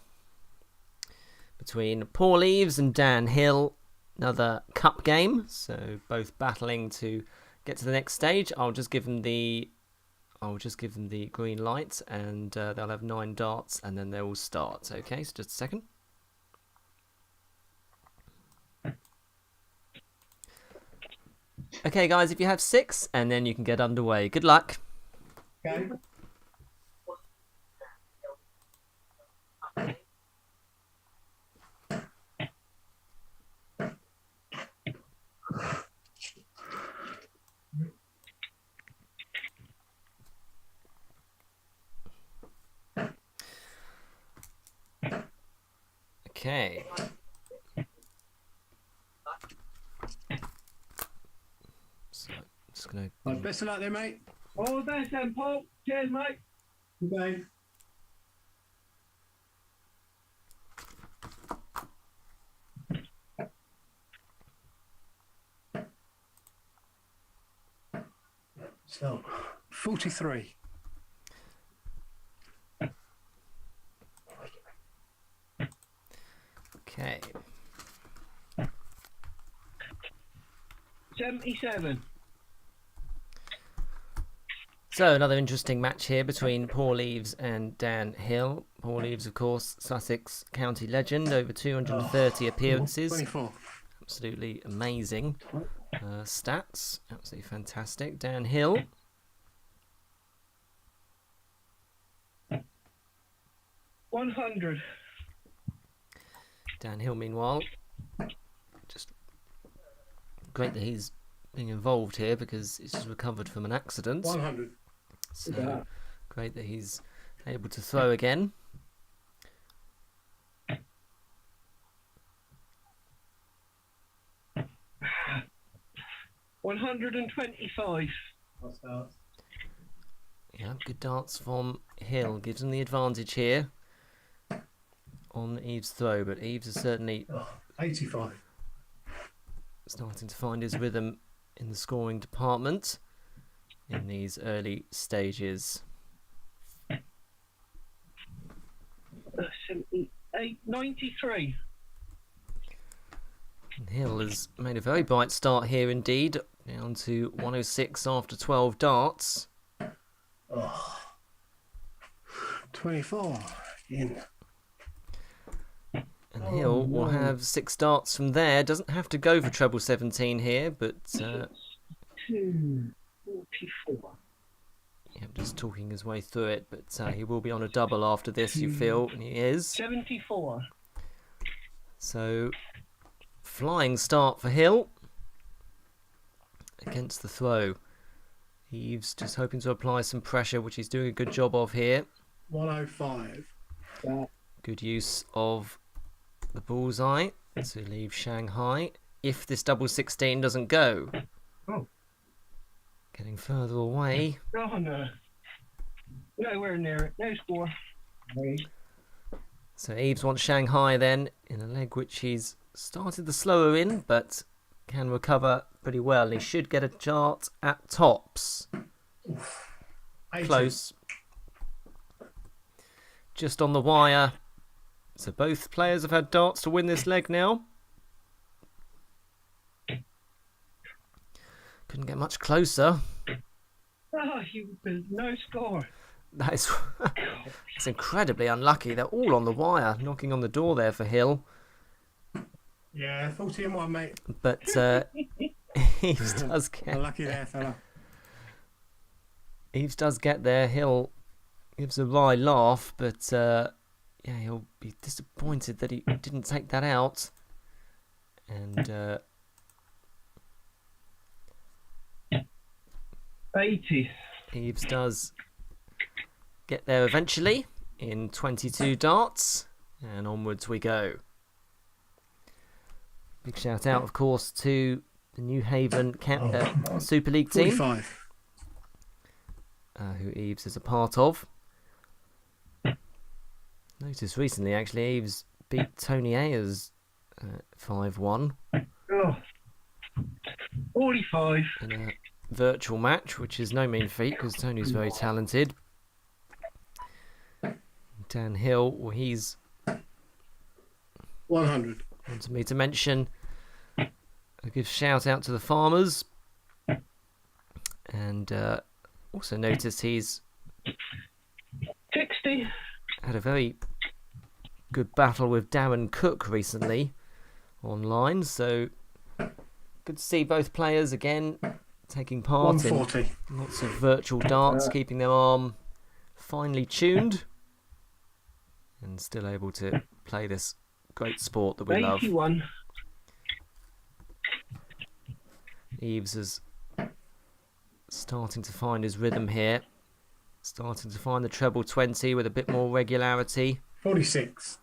Between Paul Eves and Dan Hill. Another cup game. So both battling to get to the next stage. I'll just give them the green light, and they'll have 9 darts, and then they will start. Okay, so just a second. Okay, guys, if you have 6, and then you can get underway. Good luck. Okay. Okay. So, just gonna. Right, best of luck there, mate. All the best then, Paul. Cheers, mate. Okay. So, 43. Okay. 77. So another interesting match here between Paul Eves and Dan Hill. Paul Eves, of course, Sussex County legend, over 230 appearances. 24. Absolutely amazing stats. Absolutely fantastic. Dan Hill. 100. Dan Hill, meanwhile, just great that he's being involved here because he's just recovered from an accident. 100. So great that he's able to throw again. $125. Yeah, good darts from Hill. Gives him the advantage here on Eves' throw, but Eves is certainly 85. starting to find his rhythm in the scoring department in these early stages. 78, 93. And Hill has made a very bright start here indeed, down to 106 after 12 darts. 24. In. And Hill will have 6 darts from there. Doesn't have to go for treble 17 here, but 244. yeah, just talking his way through it. But he will be on a double after this, you feel, and he is. 74. So, flying start for Hill against the throw. Eves just hoping to apply some pressure, which he's doing a good job of here. 105. Good use of the bullseye to leave Shanghai. If this double 16 doesn't go. Oh. Getting further away. Oh, no. Nowhere near it. No score. So Eves wants Shanghai then in a leg which he's started the slower in, but can recover pretty well. He should get a chart at tops. 80. Close. Just on the wire. So both players have had darts to win this leg now. Couldn't get much closer. Oh, no score. That is it's incredibly unlucky. They're all on the wire, knocking on the door there for Hill. Yeah, 40 and 1, mate. But Eves does get Unlucky there, fella. Eves does get there. Hill gives a wry laugh, but yeah, he'll be disappointed that he didn't take that out. And 80. Eves does get there eventually in 22 darts, and onwards we go. Big shout out, of course, to the New Haven Super League team, 45. who Eves is a part of. Noticed recently, actually, Eves beat Tony Ayers 5-1 Oh. 45. in a virtual match, which is no mean feat because Tony's very talented. Dan Hill, well, he's 100. wanted me to mention a good shout out to the farmers, and also noticed he's 60. had a very good battle with Darren Cook recently online, so good to see both players again taking part in 140. lots of virtual darts, keeping their arm finely tuned and still able to play this great sport that we love. 81. Eves is starting to find his rhythm here, starting to find the treble 20 with a bit more regularity. 46.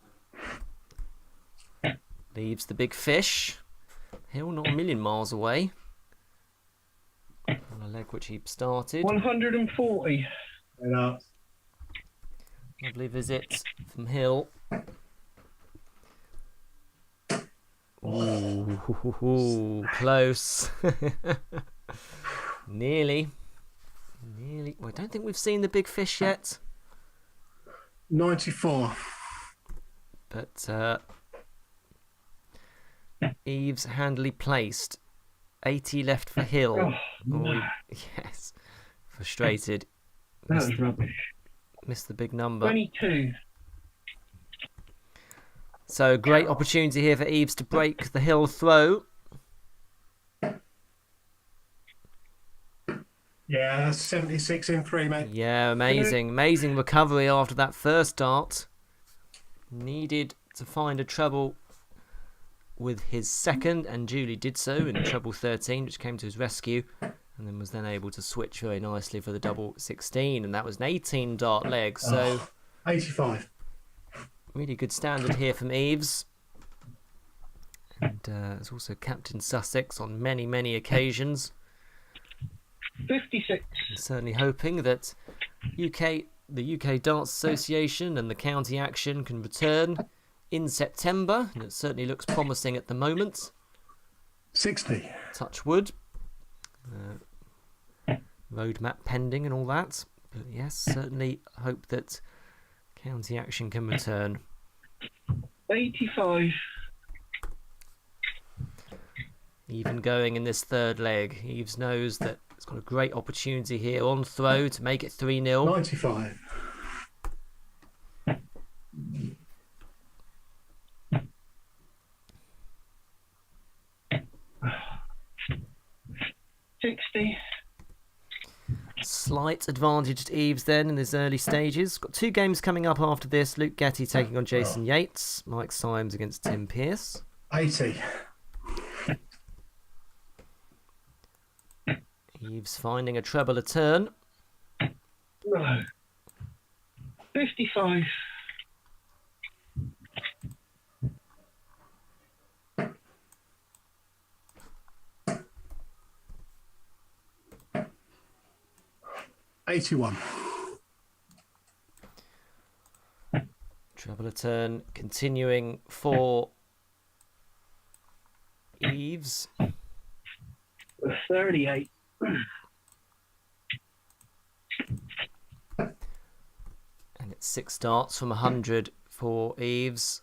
Leaves the big fish. Hill not a million miles away on a leg which he started. 140. And Lovely visit from Hill. Ooh, close. Nearly. Well, I don't think we've seen the big fish yet. 94. But Eves handily placed. 80 left for Hill. Oh, no. Yes. Frustrated. That was rubbish. Missed the big number. 22. So great opportunity here for Eves to break the Hill throw. Yeah, that's 76 in 3, mate. Yeah, amazing recovery after that first dart. Needed to find a treble with his second, and duly did so in treble 13, which came to his rescue, and then was able to switch very nicely for the double 16, and that was an 18 dart leg. So 85. really good standard here from Eves. And is also Captain Sussex on many occasions. 56. And certainly hoping that the UK Darts Association and the county action can return in September, and it certainly looks promising at the moment. 60. Touch wood. Roadmap pending and all that. But yes, certainly hope that county action can return. 85. Even going in this third leg, Eves knows that it's got a great opportunity here on throw to make it 3-0. 95. Slight advantage to Eves then in his early stages. Got 2 games coming up after this. Luke Getty taking on Jason Yates. Mike Symes against Tim Pearce. 80. Eves finding a treble a turn. No. 55. $81. Treble a turn continuing for Eves. 38. And it's 6 darts from 100 for Eves.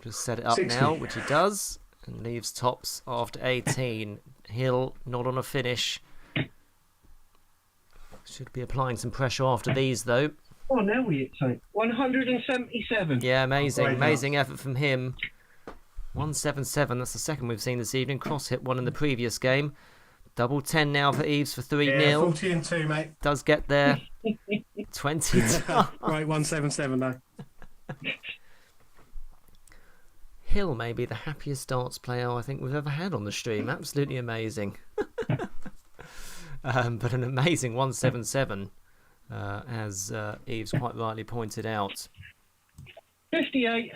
Just set it up 60. now, which he does, and leaves tops after 18. Hill not on a finish. Should be applying some pressure after these, though. Oh, now we hit 177. Yeah, amazing Great effort from him. 177, that's the second we've seen this evening. Cross hit one in the previous game. Double 10 now for Eves for 3-0. Yeah, 40 and 2, mate. Does get there. 20. Right, 177 though. Hill may be the happiest darts player I think we've ever had on the stream. Absolutely amazing. But an amazing 177, as Eves quite rightly pointed out. 58.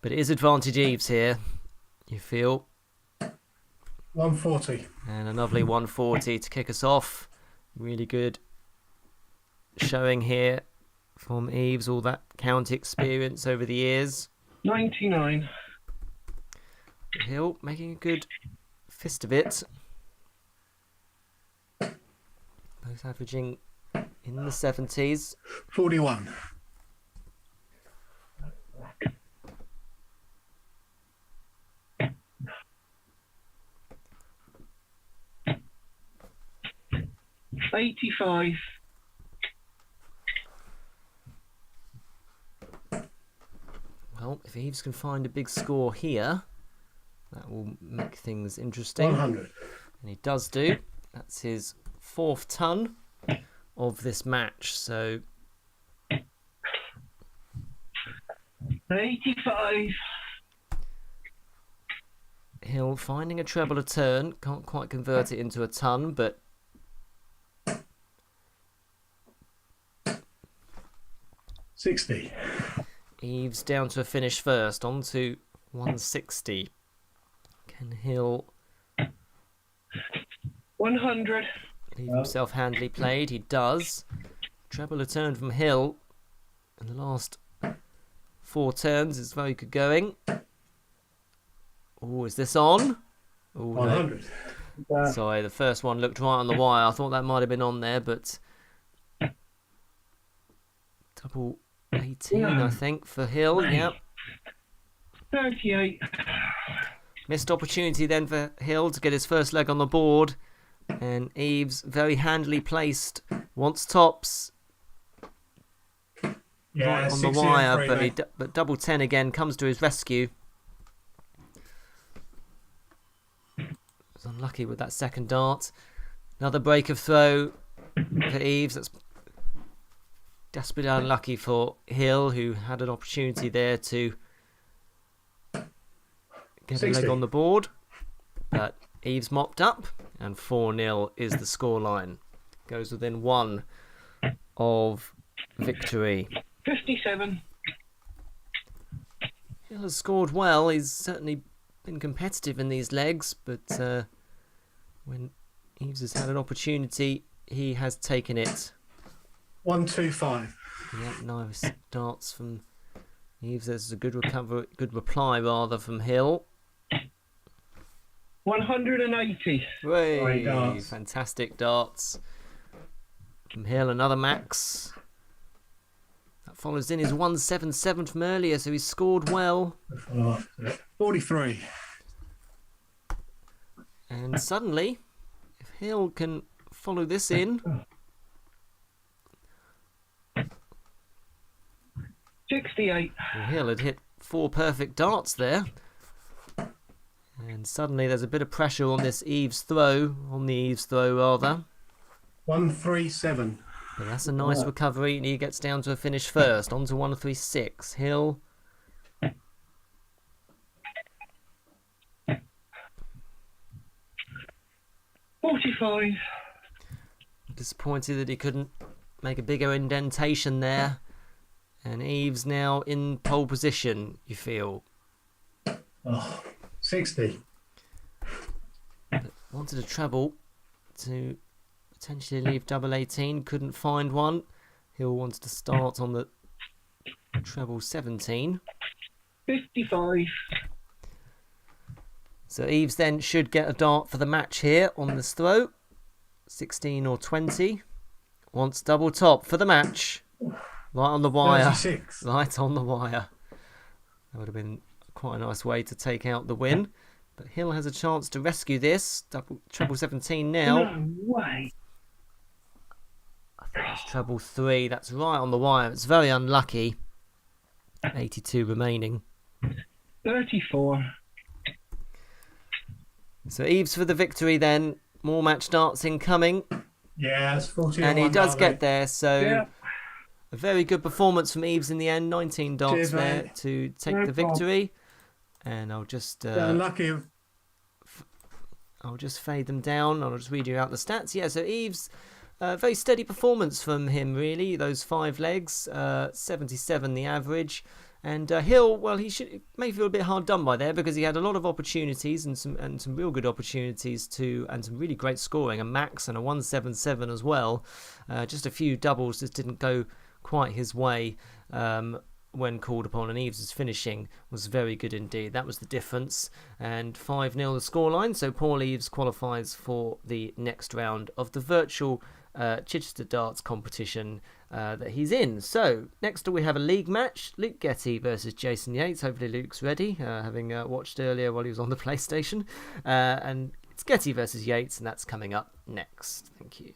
But it is advantage Eves here, you feel. 140. And a lovely 140 to kick us off. Really good showing here from Eves, all that county experience over the years. 99. Hill making a good fist of it. both averaging in the 70s. 41. $85. Well, if Eves can find a big score here, that will make things interesting. 100. And he does do. That's his 4th ton of this match. So 85. Hill finding a treble a turn. Can't quite convert it into a ton, but 60. Eves down to a finish first. On to 160. Can Hill 100. leave himself handily played? He does. Treble a turn from Hill in the last 4 turns is very good going. Oh, is this on? Oh, 100. no. Sorry, the first one looked right on the wire. I thought that might have been on there, but double 18, I think, for Hill. Yep. 38. Missed opportunity then for Hill to get his first leg on the board. And Eves, very handily placed, wants tops Yeah, right on the 60 wire, and but, three, but double 10 again comes to his rescue. Was unlucky with that second dart. Another break of throw for Eves. That's desperately unlucky for Hill, who had an opportunity there to get a 60. leg on the board. But Eves mopped up, and 4-0 is the scoreline. Goes within 1 of victory. 57. Hill has scored well. He's certainly been competitive in these legs, but when Eves has had an opportunity, he has taken it. 125. Yeah, nice darts from Eves. There's a good reply rather from Hill. 180. Way, Great darts. fantastic darts from Hill. Another max. That follows in his 177 from earlier, so he's scored well. 43. And suddenly, if Hill can follow this in, 68. well, Hill had hit 4 perfect darts there. And suddenly there's a bit of pressure on this Eves throw, on the Eves throw rather. 137. But that's a nice recovery, and he gets down to a finish first. On to 136. Hill. $45. Disappointed that he couldn't make a bigger indentation there. And Eves now in pole position, you feel. Oh, 60. But wanted a treble to potentially leave double 18. Couldn't find one. Hill wants to start on the treble 17. 55. So Eves then should get a dart for the match here on this throw. 16 or 20. Wants double top for the match. Right on the wire. 36. Right on the wire. That would have been quite a nice way to take out the win. But Hill has a chance to rescue this. Treble 17 now. No way. I think it's treble 3. That's right on the wire. It's very unlucky. 82 remaining. 34. So Eves for the victory then. More match darts incoming. Yeah, it's 40. And he does get there. So Yeah. a very good performance from Eves in the end. 19 darts Cheers, there mate. to take No the problem. victory. And I'll just Unlucky. I'll just fade them down. I'll just read you out the stats. Yeah, so Eves, very steady performance from him, really. Those 5 legs, 77 the average. And Hill, well, he may feel a bit hard done by there because he had a lot of opportunities and some real good opportunities and some really great scoring. A max and a 177 as well. Just a few doubles just didn't go quite his way when called upon, and Eves' finishing was very good indeed. That was the difference. And 5-0 the scoreline, so Paul Eves qualifies for the next round of the virtual Chichester darts competition that he's in. So next we have a league match: Luke Getty versus Jason Yates. Hopefully Luke's ready, having watched earlier while he was on the PlayStation. And it's Getty versus Yates, and that's coming up next. Thank you.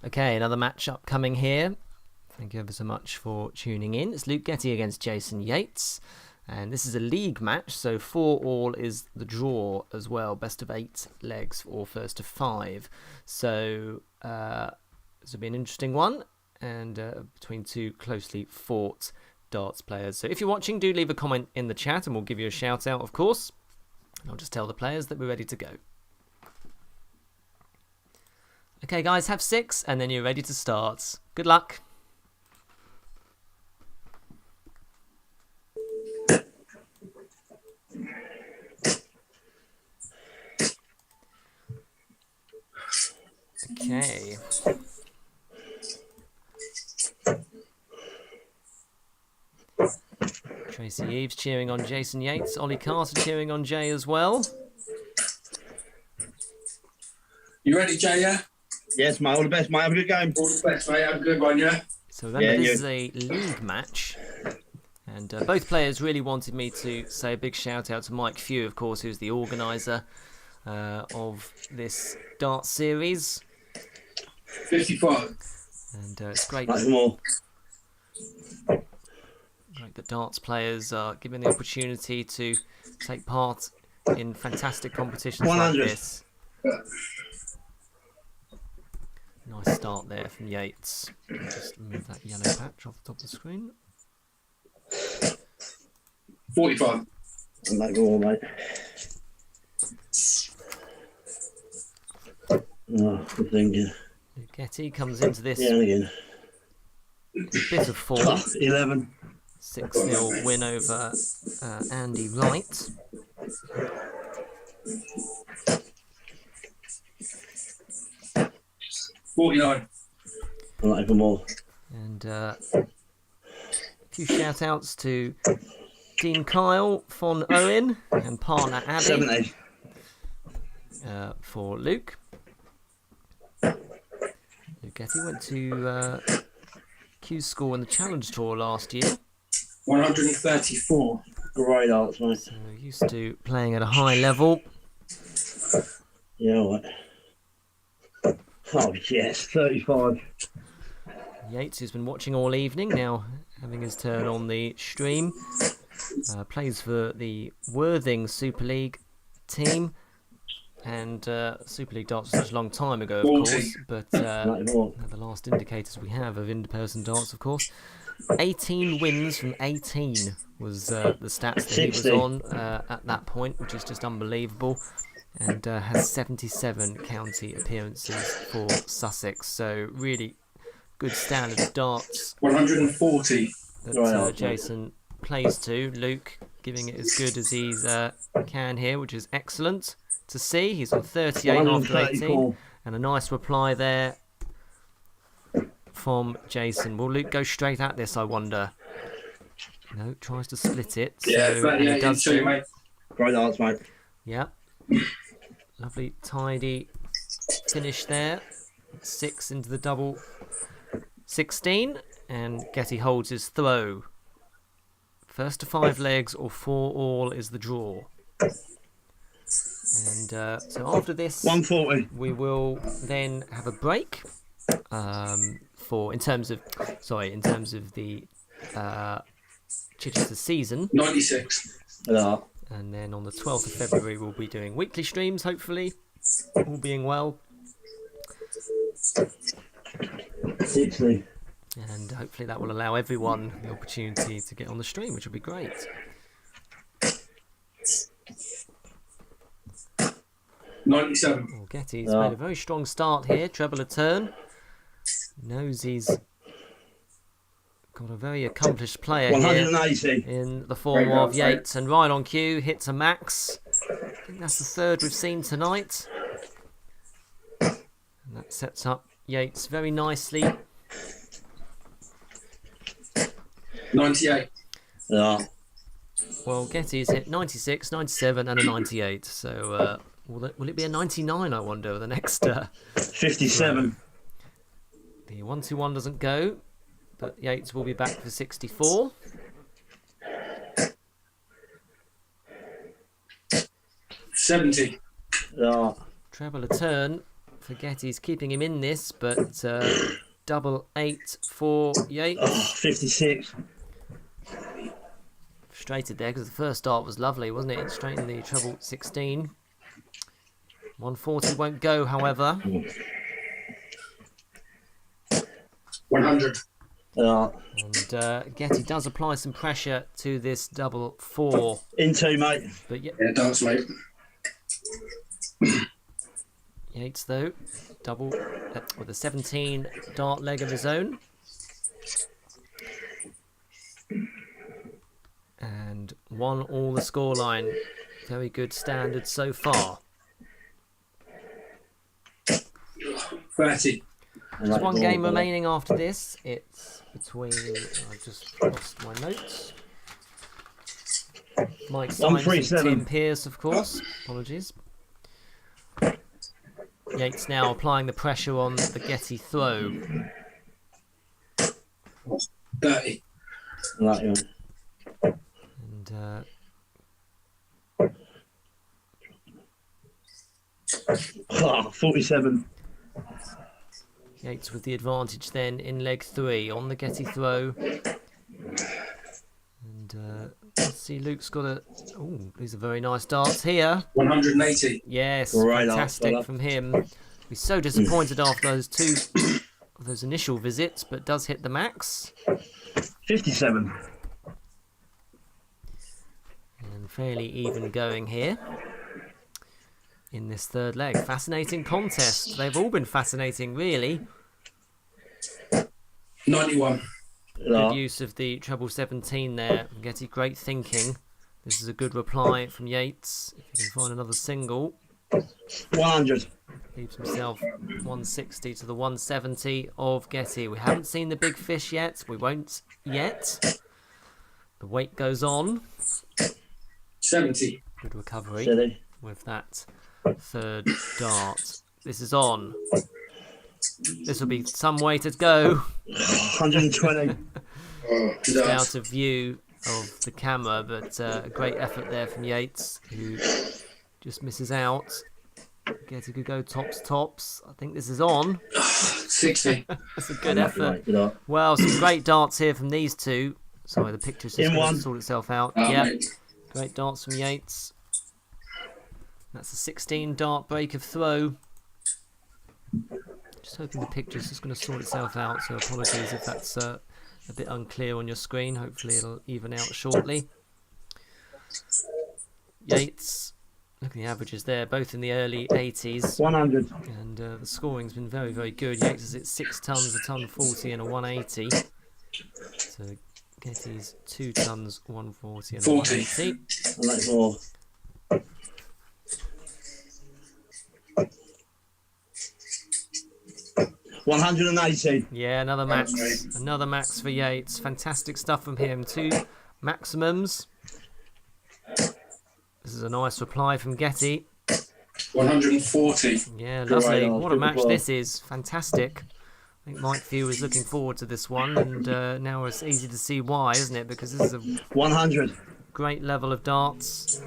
Okay, another match upcoming here. Thank you ever so much for tuning in. It's Luke Getty against Jason Yates. And this is a league match, so 4-all is the draw as well. Best of 8 legs or first to 5. So this will be an interesting one, and between two closely fought darts players. So if you're watching, do leave a comment in the chat and we'll give you a shout out, of course. And I'll just tell the players that we're ready to go. Okay guys, have 6 and then you're ready to start. Good luck. Okay. Tracy Eves cheering on Jason Yates. Ollie Carter cheering on Jay as well. You ready, Jay? Yeah. Yes, mate. All the best, mate. Have a good game. All the best, mate. Have a good one, yeah. So remember, this is a league match. And both players really wanted me to say a big shout out to Mike Few, of course, who's the organiser of this dart series. 55. And it's great Much more. that darts players are given the opportunity to take part in fantastic competitions 100. like this. Nice start there from Yates. Just move that yellow patch off the top of the screen. 45. I'm like, oh, mate. Oh, good thinking. Getty comes into this Yeah, again. bit of form. 11. 6-0 win over Andy Wright. $49. I'm like, for more. And a few shout outs to Dean Kyle, Fon Owen, and partner Abby 70. for Luke. Luke Getty went to Q's score in the Challenge Tour last year. 134. Great arts, mate. So used to playing at a high level. Yeah, all right. Oh, yes. 35. Yates, who's been watching all evening, now having his turn on the stream, plays for the Worthing Super League team. And Super League darts was such a long time ago, of 40. course, but the last indicators we have of in-person darts, of course. 18 wins from 18 was the stats that 60. he was on at that point, which is just unbelievable. And has 77 county appearances for Sussex, so really good standard of darts 140. that Jason plays to. Luke giving it as good as he's can here, which is excellent to see. He's on 38 after 18, and a nice reply there from Jason. Will Luke go straight at this, I wonder? No, tries to split it. Yeah, So, and he 38 does too, do. mate. Great arts, mate. Yeah. Lovely, tidy finish there. 6 into the double 16, and Getty holds his throw. First to 5 legs or 4-all is the draw. And so after this, 140. we will then have a break in terms of the Chichester season. 96. Yeah. And then on the 12th of February, we'll be doing weekly streams, hopefully, all being well. 60. And hopefully that will allow everyone the opportunity to get on the stream, which will be great. 97. Well, Getty's made a very strong start here. Treble a turn. Knows he's got a very accomplished player here 180. in the form of Yates, and right on cue, hits a max. I think that's the third we've seen tonight. And that sets up Yates very nicely. 98. Yeah. Well, Getty's hit 96, 97 and a 98. So will it be a 99, I wonder, the next... 57. The 1-2-1 doesn't go, but Yates will be back for 64. 70. Yeah. Treble a turn for Getty's keeping him in this, but double 8 for Yates. Oh, 56. Frustrated there because the first dart was lovely, wasn't it? Straight in the treble 16. 140 won't go, however. 100. Yeah. And Getty does apply some pressure to this double 4. Into, mate. But Yeah, dance, mate. Yates, though, double with a 17 dart leg of his own. And 1 all the scoreline. Very good standard so far. 30. Just one game remaining after this. It's between... I've just lost my notes. Mike Symes and Tim Pearce, of course. Apologies. Yates now applying the pressure on the Getty throw. 30. Right, And oh, 47. Yates with the advantage then in leg 3 on the Getty throw. And let's see, Luke's got a... Oh, these are very nice darts here. 180. Yes, Right, fantastic well from him. He's so disappointed after those 2 of those initial visits, but does hit the max. 57. And fairly even going here in this third leg. Fascinating contest. They've all been fascinating, really. 91. Yeah. Good use of the treble 17 there. Getty, great thinking. This is a good reply from Yates. If he can find another single. 100. Leaves himself 160 to the 170 of Getty. We haven't seen the big fish yet. We won't yet. The wait goes on. 70. Good recovery Silly. with that third dart. This is on. This will be some way to go. 120. Oh, Just out of view of the camera, but a great effort there from Yates, who just misses out. Getty could go tops. I think this is on. 60. That's a good effort. Yeah. Well, some great darts here from these two. Sorry, the picture's just In going one. to sort itself out. Oh, Yeah, mate. great darts from Yates. That's a 16 dart break of throw. Just hoping the picture's just going to sort itself out, so apologies if that's a bit unclear on your screen. Hopefully it'll even out shortly. Yates, look at the averages there, both in the early 80s. 100. And the scoring's been very, very good. Yates is at 6 tons, a ton 40 and a 180. So Getty's 2 tons, 140 and a 40. 180. And that's more. $180. Yeah, another max. Another max for Yates. Fantastic stuff from him. 2 maximums. This is a nice reply from Getty. 140. Yeah, lovely. Right, What a good match reply. this is. Fantastic. I think Mike Few was looking forward to this one, and now it's easy to see why, isn't it? Because this is a 100. great level of darts.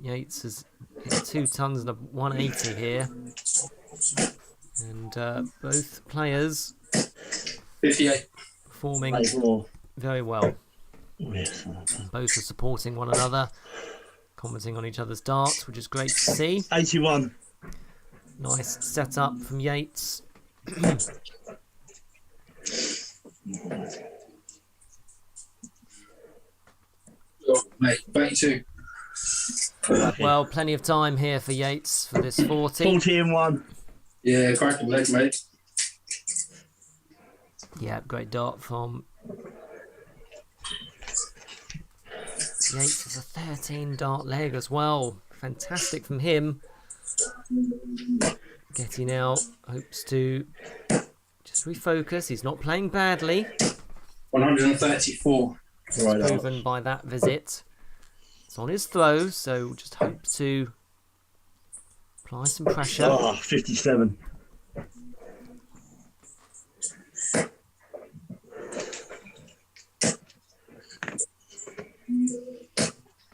Yates has hit 2 tons and a 180 here. And both players 58. performing That's more. very well. Yes. Both are supporting one another, commenting on each other's darts, which is great to see. 81. Nice setup from Yates. Oh, mate, 32. Well, plenty of time here for Yates for this 40. 40 in 1. Yeah, cracking leg, mate. Yeah, great dart from Yates. Has a 13 dart leg as well. Fantastic from him. Getty now hopes to just refocus. He's not playing badly. 134. Right on. Proven by that visit. It's on his throw, so just hope to apply some pressure. Oh, 57.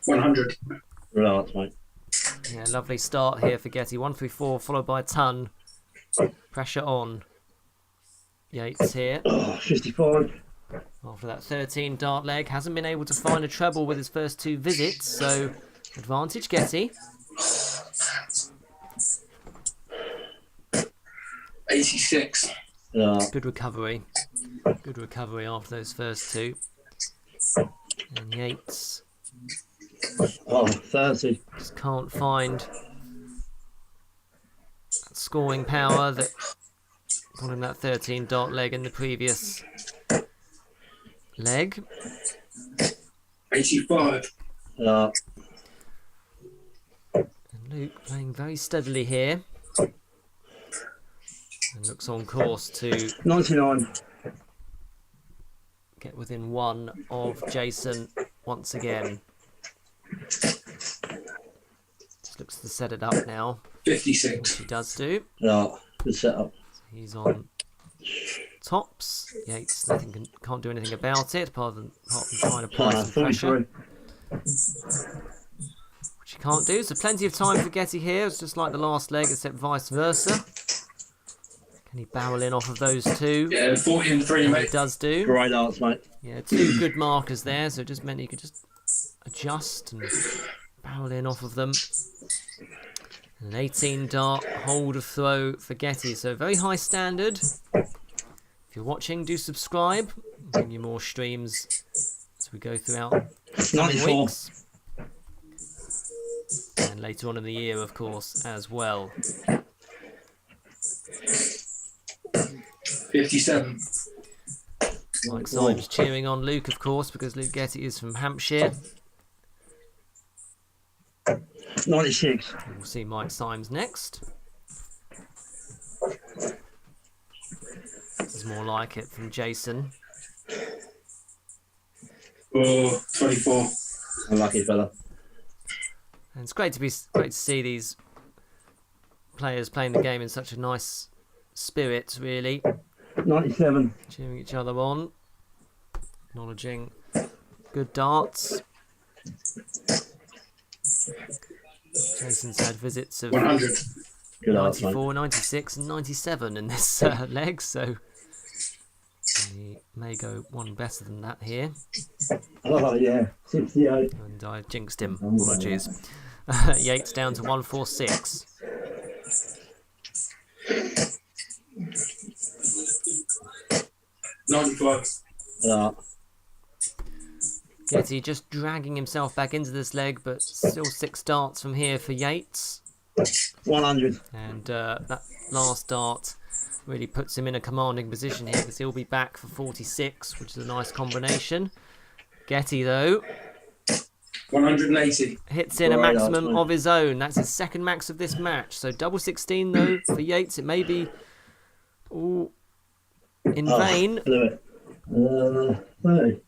$100. Right, mate. Yeah, lovely start here for Getty. 134 followed by a ton. Pressure on. Yates here. Oh, 55. After that 13 dart leg, hasn't been able to find a treble with his first 2 visits, so advantage Getty. 86. Yeah. Good recovery. Good recovery after those first 2. And Yates Oh, 30. just can't find that scoring power that got him that 13 dart leg in the previous leg. 85. Yeah. And Luke playing very steadily here. And looks on course to 99. get within 1 of Jason once again. Just looks to set it up now, which 56. he does do. Yeah. Good setup. He's on tops. Yates can't do anything about it apart from trying to apply some pressure, 43. which he can't do. So plenty of time for Getty here. It's just like the last leg, except vice versa. Can he barrel in off of those 2? Yeah, 40 and 3, And he mate. does do. Great arts, mate. Yeah, 2 good markers there, so it just meant he could just adjust and barrel in off of them. And an 18 dart hold of throw for Getty, so very high standard. If you're watching, do subscribe. I'll bring you more streams as we go throughout coming 94. weeks. And later on in the year, of course, as well. 57. Mike Symes cheering on Luke, of course, because Luke Getty is from Hampshire. 96. We'll see Mike Symes next. This is more like it from Jason. Oh, 24. Unlucky fella. And it's great to see these players playing the game in such a nice spirit, really. 97. Cheering each other on. Acknowledging good darts. Jason's had visits of 100. Good arts, mate. 94, 96 and 97 in this leg, so he may go one better than that here. Oh, yeah. 68. And I jinxed him. Apologies. Yates down to 146. $95. Yeah. Getty just dragging himself back into this leg, but still 6 darts from here for Yates. 100. And that last dart really puts him in a commanding position here, because he'll be back for 46, which is a nice combination. Getty, though, 180. hits in a Right, maximum Archman. of his own. That's his second max of this match. So double 16, though, for Yates. It may be all in vain. Blew it. 30.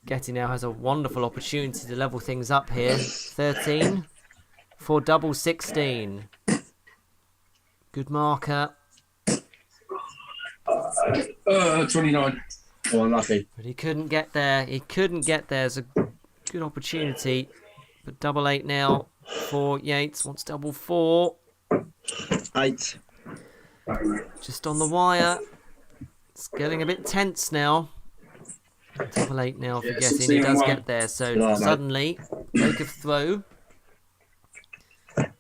Getty now has a wonderful opportunity to level things up here. 13 for double 16. Good marker, 29. Oh, unlucky. but he couldn't get there. He couldn't get there. It's a good opportunity. But double 8 now for Yates. Wants double 4. 8. Just on the wire. It's getting a bit tense now. Double 8 now for Yeah, Getty, and he 16 does and get 1. there. So Good art, mate. suddenly, break of throw. And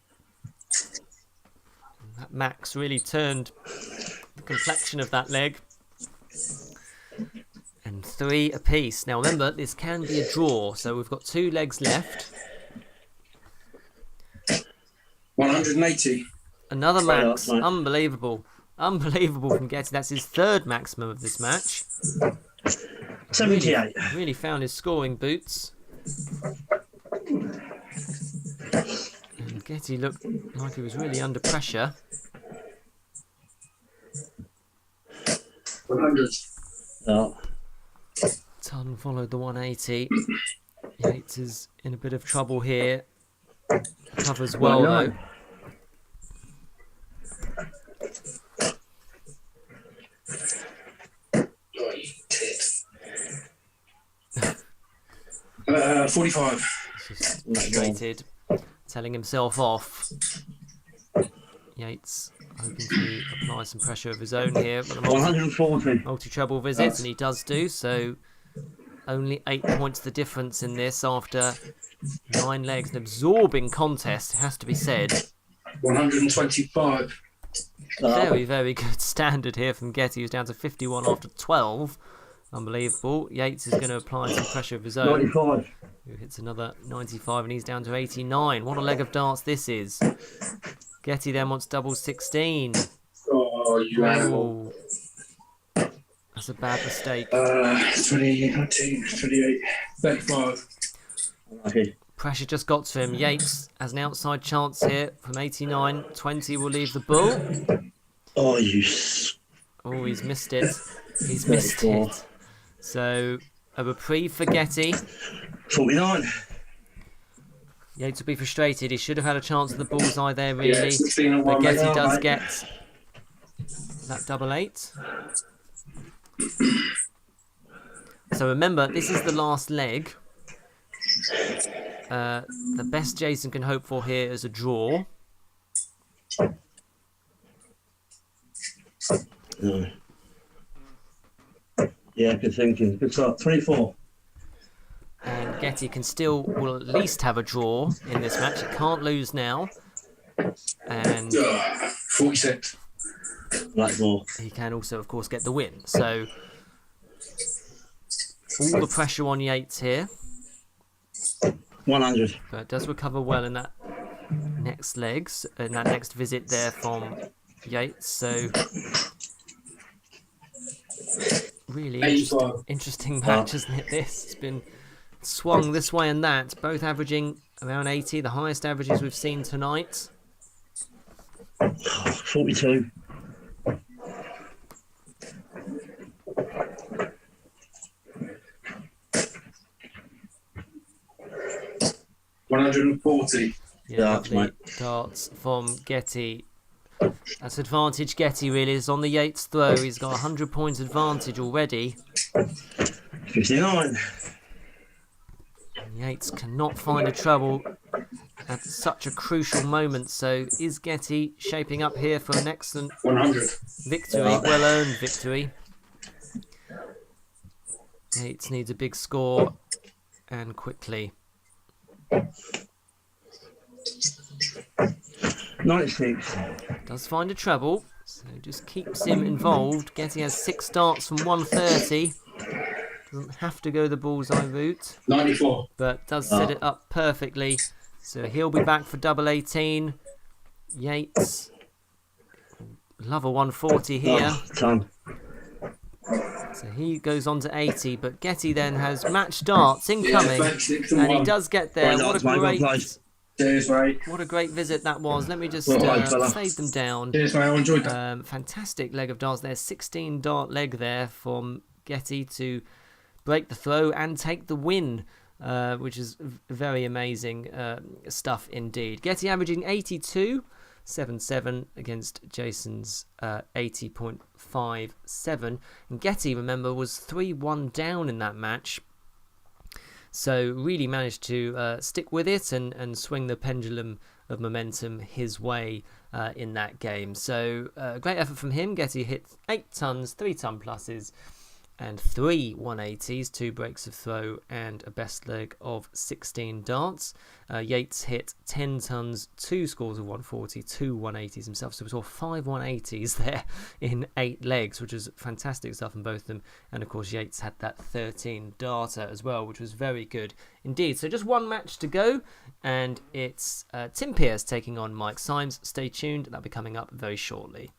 that max really turned the complexion of that leg. And 3 apiece. Now remember, this can be a draw, so we've got 2 legs left. 180. Another Right max. up, mate. Unbelievable. Unbelievable from Getty. That's his 3rd maximum of this match. 78. Really found his scoring boots. And Getty looked like he was really under pressure. 100. Yeah. Ton followed the 180. Yates is in a bit of trouble here. Covers well, though. 45. He's just frustrated, telling himself off. Yates hoping to apply some pressure of his own here. But the 140. multi-treble visits, and he does do so. Only 8 points the difference in this after 9 legs. An absorbing contest, it has to be said. 125. Very, very good standard here from Getty, who's down to 51 after 12. Unbelievable. Yates is going to apply some pressure of his own. 95. Who hits another 95, and he's down to 89. What a leg of darts this is. Getty then wants double 16. Oh, you animal. Oh, that's a bad mistake. 20, 19, 28, 35. Okay. Pressure just got to him. Yates has an outside chance here from 89. 20 will leave the bull. Oh, you. Oh, he's missed it. He's missed it. So, a reprieve for Getty. 49. Yates will be frustrated. He should have had a chance at the bullseye there, really. Yeah, 16 and But 1. Getty mate. does get that double 8. So remember, this is the last leg. The best Jason can hope for here is a draw. No. Yeah, good thinking. Good start. 24. And Getty will at least have a draw in this match. It can't lose now. And 46. Blackmore. he can also, of course, get the win. So all the pressure on Yates here. 100. But does recover well in that next legs, in that next visit there from Yates. So really interesting match, isn't it? This it's been swung this way and that, both averaging around 80, the highest averages we've seen tonight. 42. 140. Yeah, Darts, lovely mate. darts from Getty. That's advantage Getty really is on the Yates throw. He's got 100 points advantage already. 59. Yates cannot find a trouble at such a crucial moment. So is Getty shaping up here for an excellent 100. victory, well-earned victory? Yates needs a big score and quickly. 96. Does find a treble, so just keeps him involved. Getty has 6 darts from 130. Doesn't have to go the bullseye route, 94. but does set it up perfectly. So he'll be back for double 18. Yates, love a 140 here. Oh, ton. So he goes on to 80, but Getty then has match darts incoming, Yeah, 6 and and he 1. does get there. Well What a done, mate, well great, played. Cheers, mate. what a great visit that was. Let me just Well played, fella. save them down. Cheers, mate. I enjoyed that. Fantastic leg of darts there. 16 dart leg there from Getty to break the throw and take the win, which is very amazing stuff indeed. Getty averaging 82.77 against Jason's 80.57. And Getty, remember, was 3-1 down in that match. So really managed to stick with it and swing the pendulum of momentum his way in that game. So great effort from him. Getty hit 8 tons, 3 ton pluses, and 3 180s, 2 breaks of throw, and a best leg of 16 darts. Yates hit 10 tons, 2 scores of 140, 2 180s himself. So we saw 5 180s there in 8 legs, which is fantastic stuff from both of them. And of course, Yates had that 13 darter as well, which was very good indeed. So just one match to go, and it's Tim Pearce taking on Mike Symes. Stay tuned, that'll be coming up very shortly.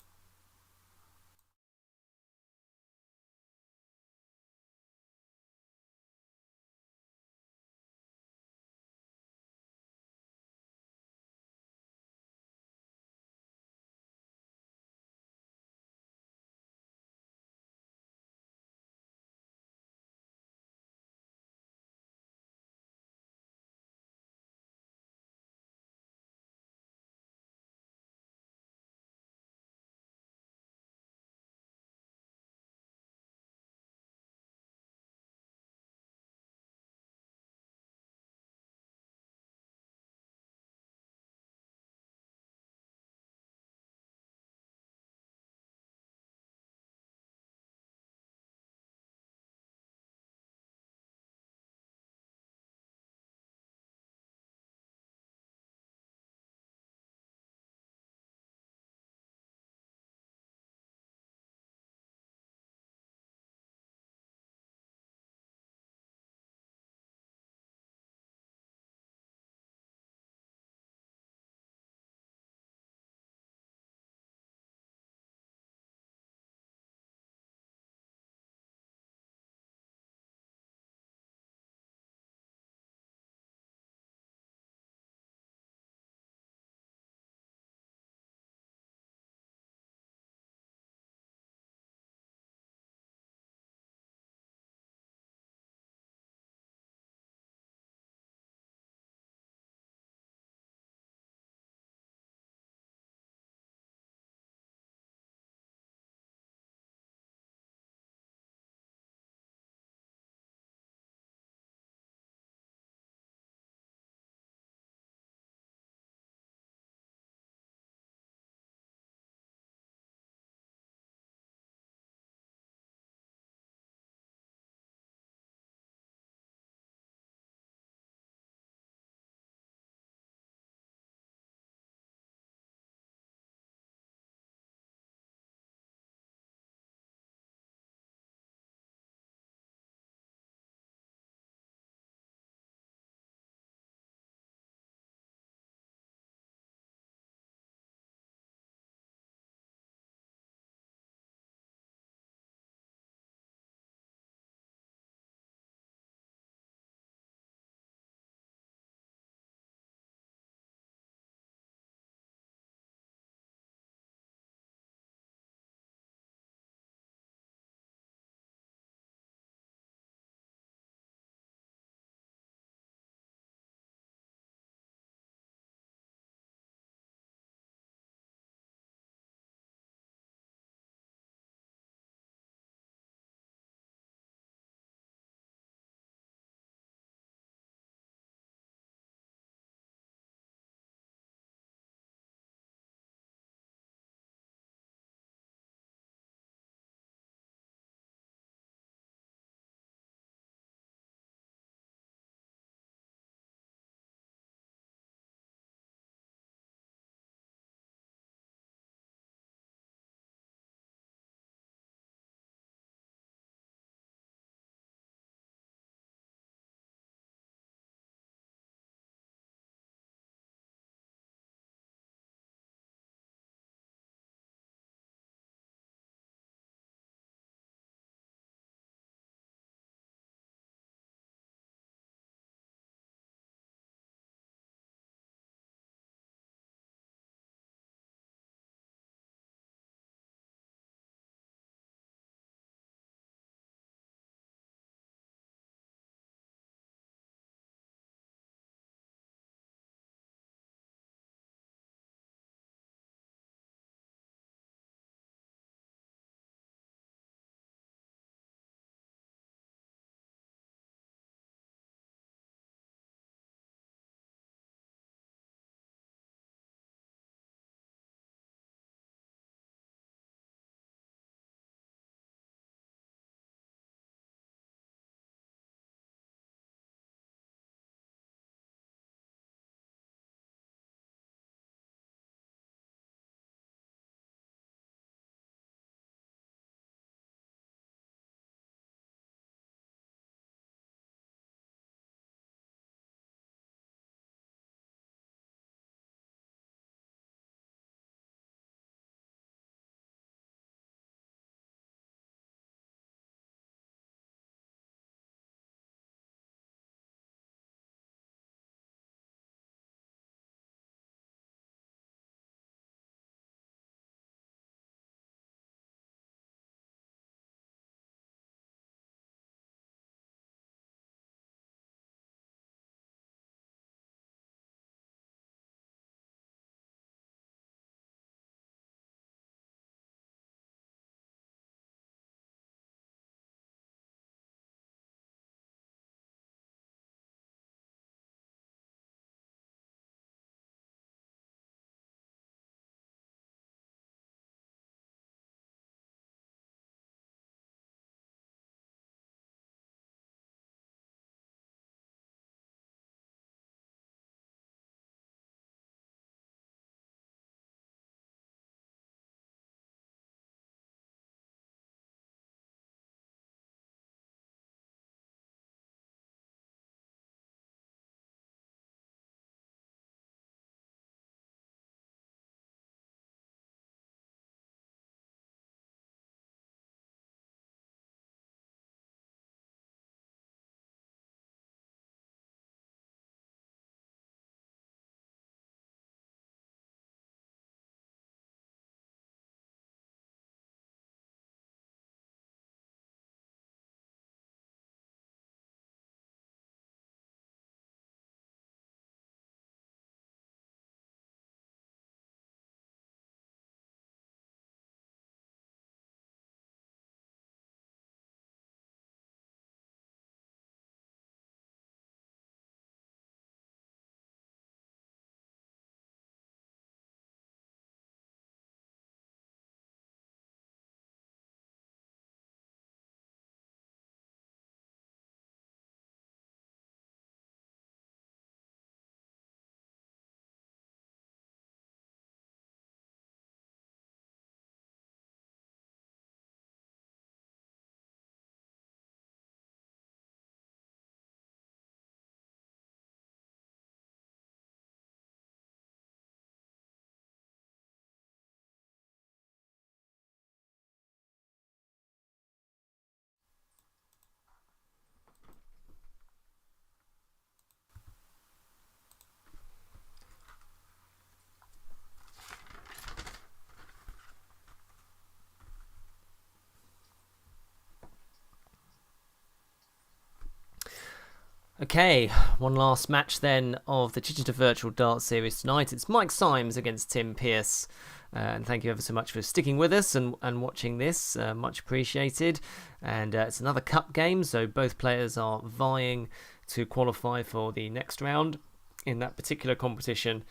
Okay, one last match then of the Chichester Virtual Dart Series tonight. It's Mike Symes against Tim Pearce. And thank you ever so much for sticking with us and watching this. Much appreciated. And it's another cup game, so both players are vying to qualify for the next round in that particular competition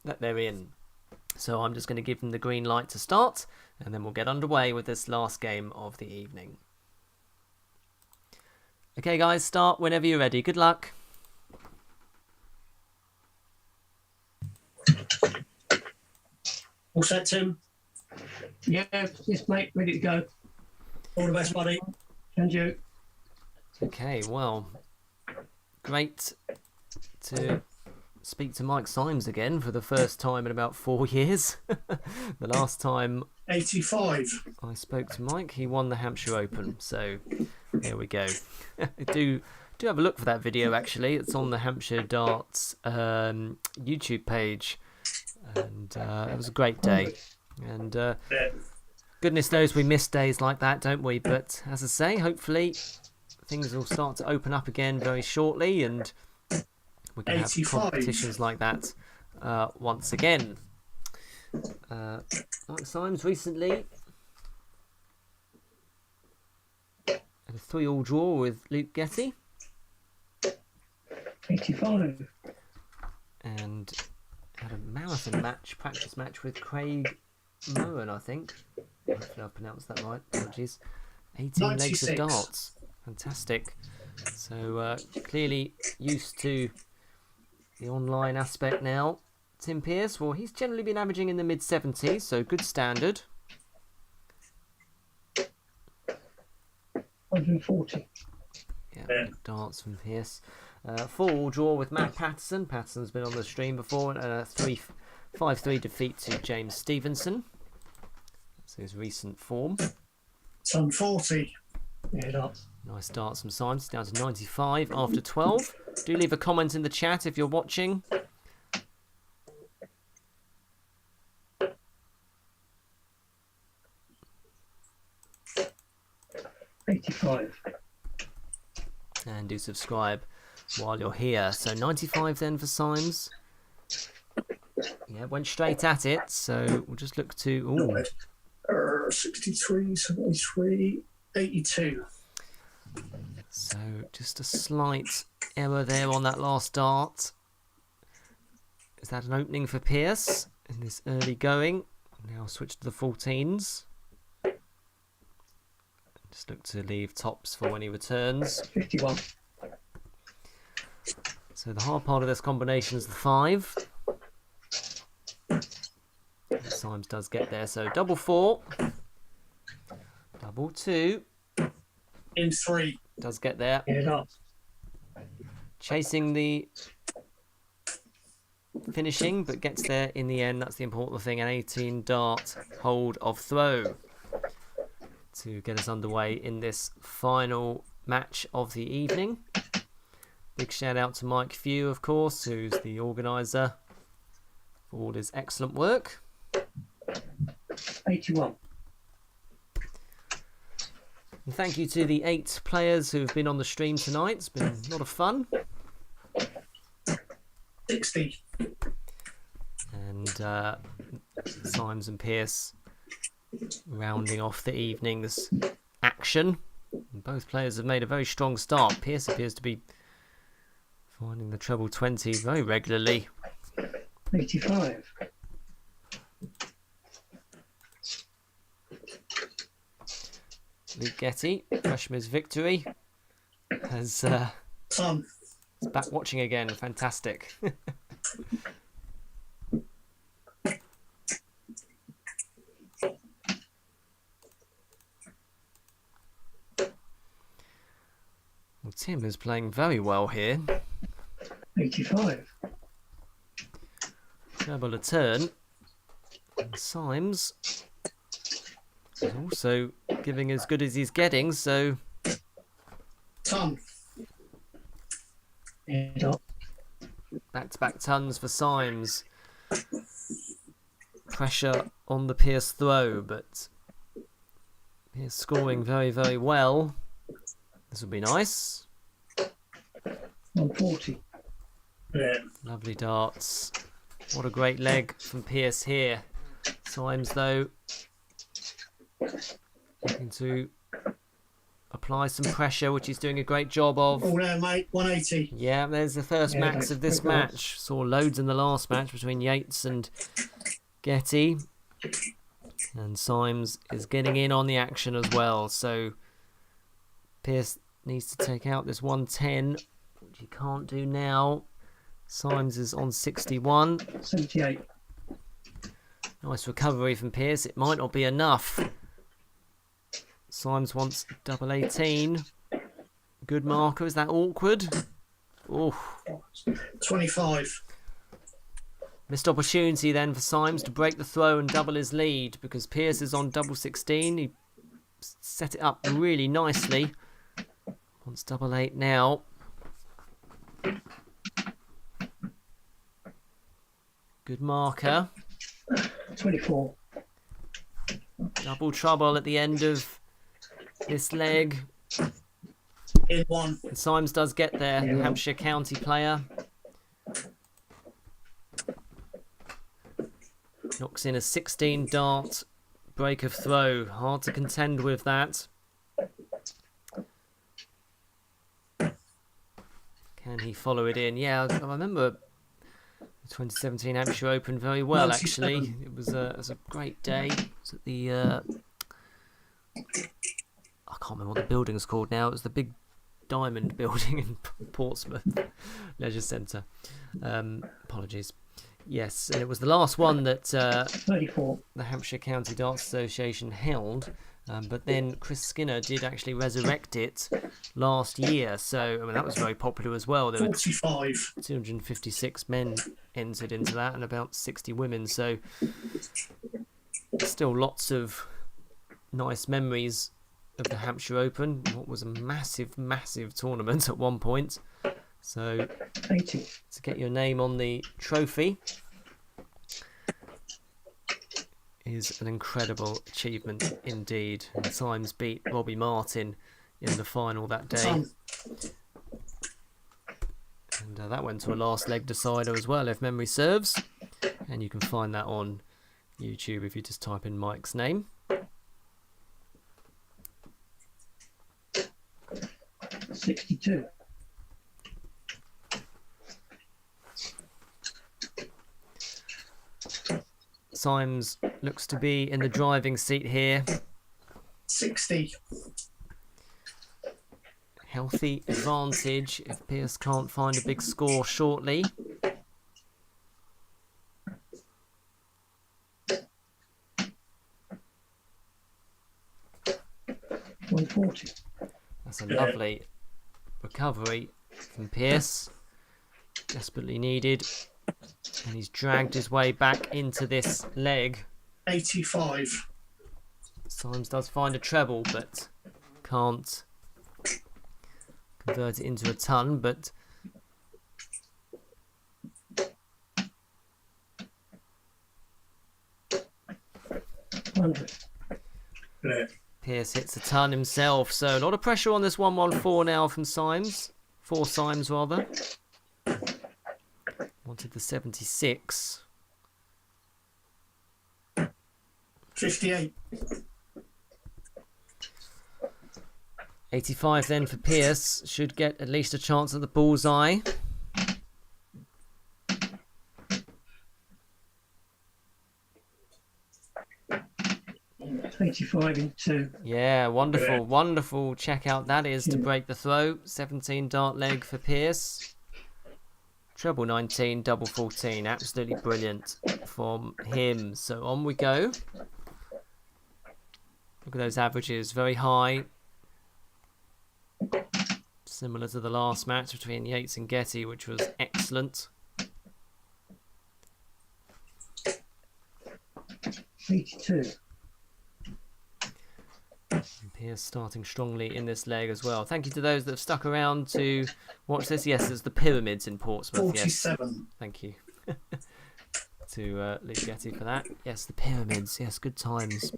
that they're in. So I'm just going to give them the green light to start, and then we'll get underway with this last game of the evening. Okay guys, start whenever you're ready. Good luck. All set, Tim? Yeah, yes, mate, ready to go. All the best, buddy. And you. Okay, well, great to speak to Mike Symes again for the first time in about 4 years. The last time 85. I spoke to Mike, he won the Hampshire Open, so here we go. do have a look for that video, actually. It's on the Hampshire Darts YouTube page, and it was a great day. And goodness knows we miss days like that, don't we? But as I say, hopefully things will start to open up again very shortly, and we can have 85. competitions like that once again. Mike Symes recently had a 3-all draw with Lucadi, 85. and had a marathon match, practice match with Craig Moen, I think. Hopefully I've pronounced that right. Apologies. 18 legs of 96. darts. Fantastic. So clearly used to the online aspect now. Tim Pearce, well, he's generally been averaging in the mid-70s, so good standard. 140. Yeah, good darts from Pearce. 4-all draw with Matt Patterson. Patterson's been on the stream before, and a 5-3 defeat to James Stevenson. That's his recent form. Some 40. Yeah, up. Nice darts from Symes, down to 95 after 12. Do leave a comment in the chat if you're watching. 85. And do subscribe while you're here. So 95 then for Symes. Yeah, went straight at it. So we'll just look to... Ooh. 63, 73, 82. So just a slight error there on that last dart. Is that an opening for Pearce in this early going? Now switch to the 14s. Just look to leave tops for when he returns. 51. So the hard part of this combination is the 5. Symes does get there. So double 4. Double 2. In 3. Does get there. Yeah, up. Chasing the finishing, but gets there in the end. That's the important thing. An 18 dart hold of throw to get us underway in this final match of the evening. Big shout out to Mike Few, of course, who's the organiser for all his excellent work. 81. And thank you to the 8 players who have been on the stream tonight. It's been a lot of fun. 60. And Symes and Pearce rounding off the evening's action. And both players have made a very strong start. Pearce appears to be finding the treble 20 very regularly. 85. Luke Getty, Freshman's victory, has Some. is back watching again. Fantastic. Well, Tim is playing very well here. 85. Treble a turn. And Symes is also giving as good as he's getting, so Ton. Yeah, up. back-to-back tons for Symes. Pressure on the Pearce throw, but Pearce scoring very, very well. This will be nice. 140. Yeah. Lovely darts. What a great leg from Peirce here. Symes, though, looking to apply some pressure, which he's doing a great job of. All there, mate. 180. Yeah, there's the first Yeah, max that's of this good darts. match. Saw loads in the last match between Yates and Getty. And Symes is getting in on the action as well. So Peirce needs to take out this 110, which he can't do now. Symes is on 61. 78. Nice recovery from Peirce. It might not be enough. Symes wants double 18. Good marker. Is that awkward? Oh, 25. missed opportunity then for Symes to break the throw and double his lead, because Peirce is on double 16. He set it up really nicely. Wants double 8 now. Good marker. 24. Double trouble at the end of this leg. In 1. And Symes does get there, Yeah. Hampshire County player. Knocks in a 16 dart break of throw. Hard to contend with that. Can he follow it in? Yeah, I remember the 2017 Hampshire Open very well, 97. actually. It was a great day. It was at the... I can't remember what the building's called now. It was the big diamond building in Portsmouth Leisure Centre. Apologies. Yes, and it was the last one that 34. the Hampshire County Darts Association held, but then Chris Skinner did actually resurrect it last year, so I mean that was very popular as well. There were 45. 256 men entered into that and about 60 women, so still lots of nice memories of the Hampshire Open, what was a massive tournament at one point. So 80. to get your name on the trophy is an incredible achievement indeed. And Symes beat Robbie Martin in the final that day. Ton. And that went to a last leg decider as well, if memory serves. And you can find that on YouTube if you just type in Mike's name. $62. Symes looks to be in the driving seat here. 60. Healthy advantage if Peirce can't find a big score shortly. $140. That's a lovely recovery from Peirce. Desperately needed. And he's dragged his way back into this leg. 85. Symes does find a treble, but can't convert it into a ton. But $100. Yeah. Peirce hits a ton himself. So a lot of pressure on this 114 now from Symes. For Symes, rather. Wanted the 76. 58. 85 then for Peirce. Should get at least a chance at the bullseye. 85 in 2. Yeah, wonderful check out that is to break the throw. 17 dart leg for Peirce. Treble 19, double 14. Absolutely brilliant from him. So on we go. Look at those averages, very high. Similar to the last match between Yates and Getty, which was excellent. 82. And Peirce starting strongly in this leg as well. Thank you to those that have stuck around to watch this. Yes, it's the Pyramids in Portsmouth. Yes, 47. thank you to Lucadi for that. Yes, the Pyramids. Yes, good times.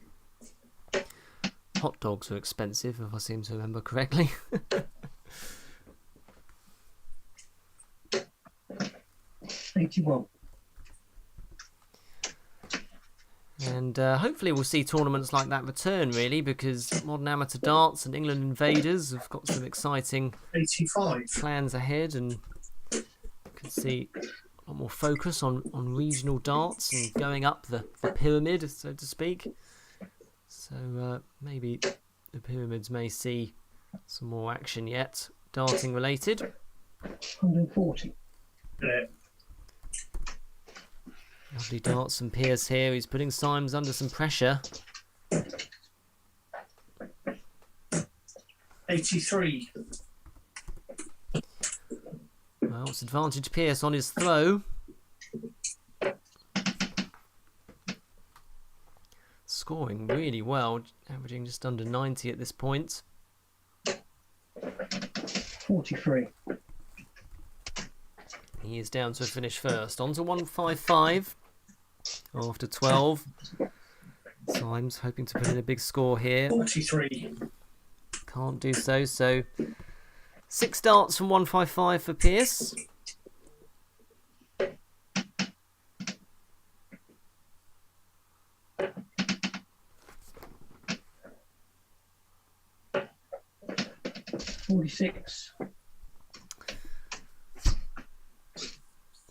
Hot dogs were expensive, if I seem to remember correctly. 81. And hopefully we'll see tournaments like that return, really, because Modern Amateur Darts and England Invaders have got some exciting 85. plans ahead, and you can see a lot more focus on regional darts and going up the pyramid, so to speak. So maybe the pyramids may see some more action yet, darting related. 140. Brilliant. Lovely darts from Peirce here. He's putting Symes under some pressure. 83. Well, it's advantage Peirce on his throw. Scoring really well, averaging just under 90 at this point. 43. He is down to a finish first. On to 155 after 12. Symes hoping to put in a big score here. 43. Can't do so. So 6 darts from 155 for Peirce. $46.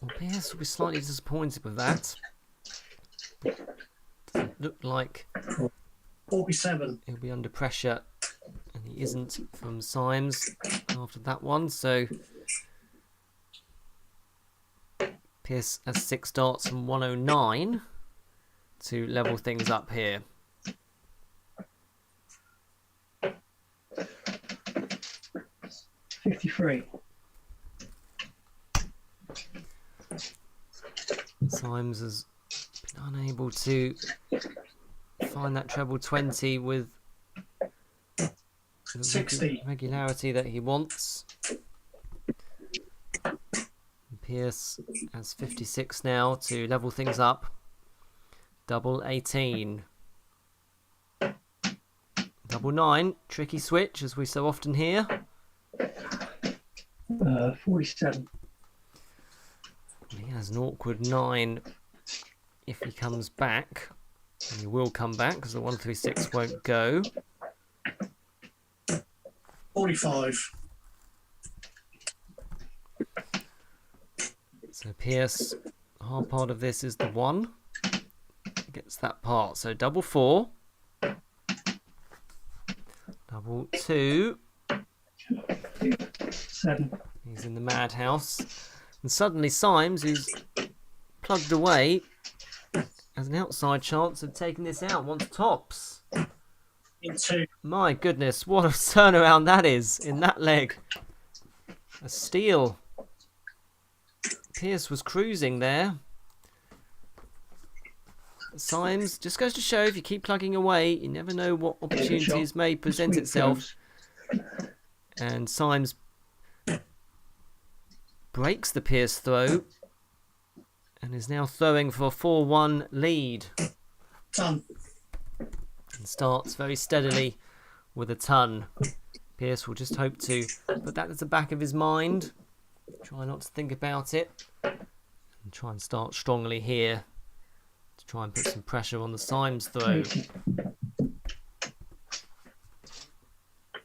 Well, Peirce will be slightly disappointed with that. Doesn't look like 47. he'll be under pressure, and he isn't from Symes after that one. So Peirce has 6 darts from 109 to level things up here. $53. Symes has been unable to find that treble 20 with the 60. regularity that he wants. And Peirce has 56 now to level things up. Double 18. Double 9. Tricky switch, as we so often hear. 47. He has an awkward 9 if he comes back. And he will come back because the 136 won't go. 45. So Peirce, hard part of this is the 1. He gets that part. So double 4. Double 2. 7. He's in the madhouse. And suddenly Symes, who's plugged away, has an outside chance of taking this out. Wants tops. In 2. My goodness, what a turnaround that is in that leg. A steal. Peirce was cruising there. Symes just goes to show, if you keep plugging away, you never know what opportunities may present itself. And Symes breaks the Peirce throw and is now throwing for a 4-1 lead. Ton. And starts very steadily with a ton. Peirce will just hope to put that at the back of his mind. Try not to think about it. And try and start strongly here to try and put some pressure on the Symes throw. 80.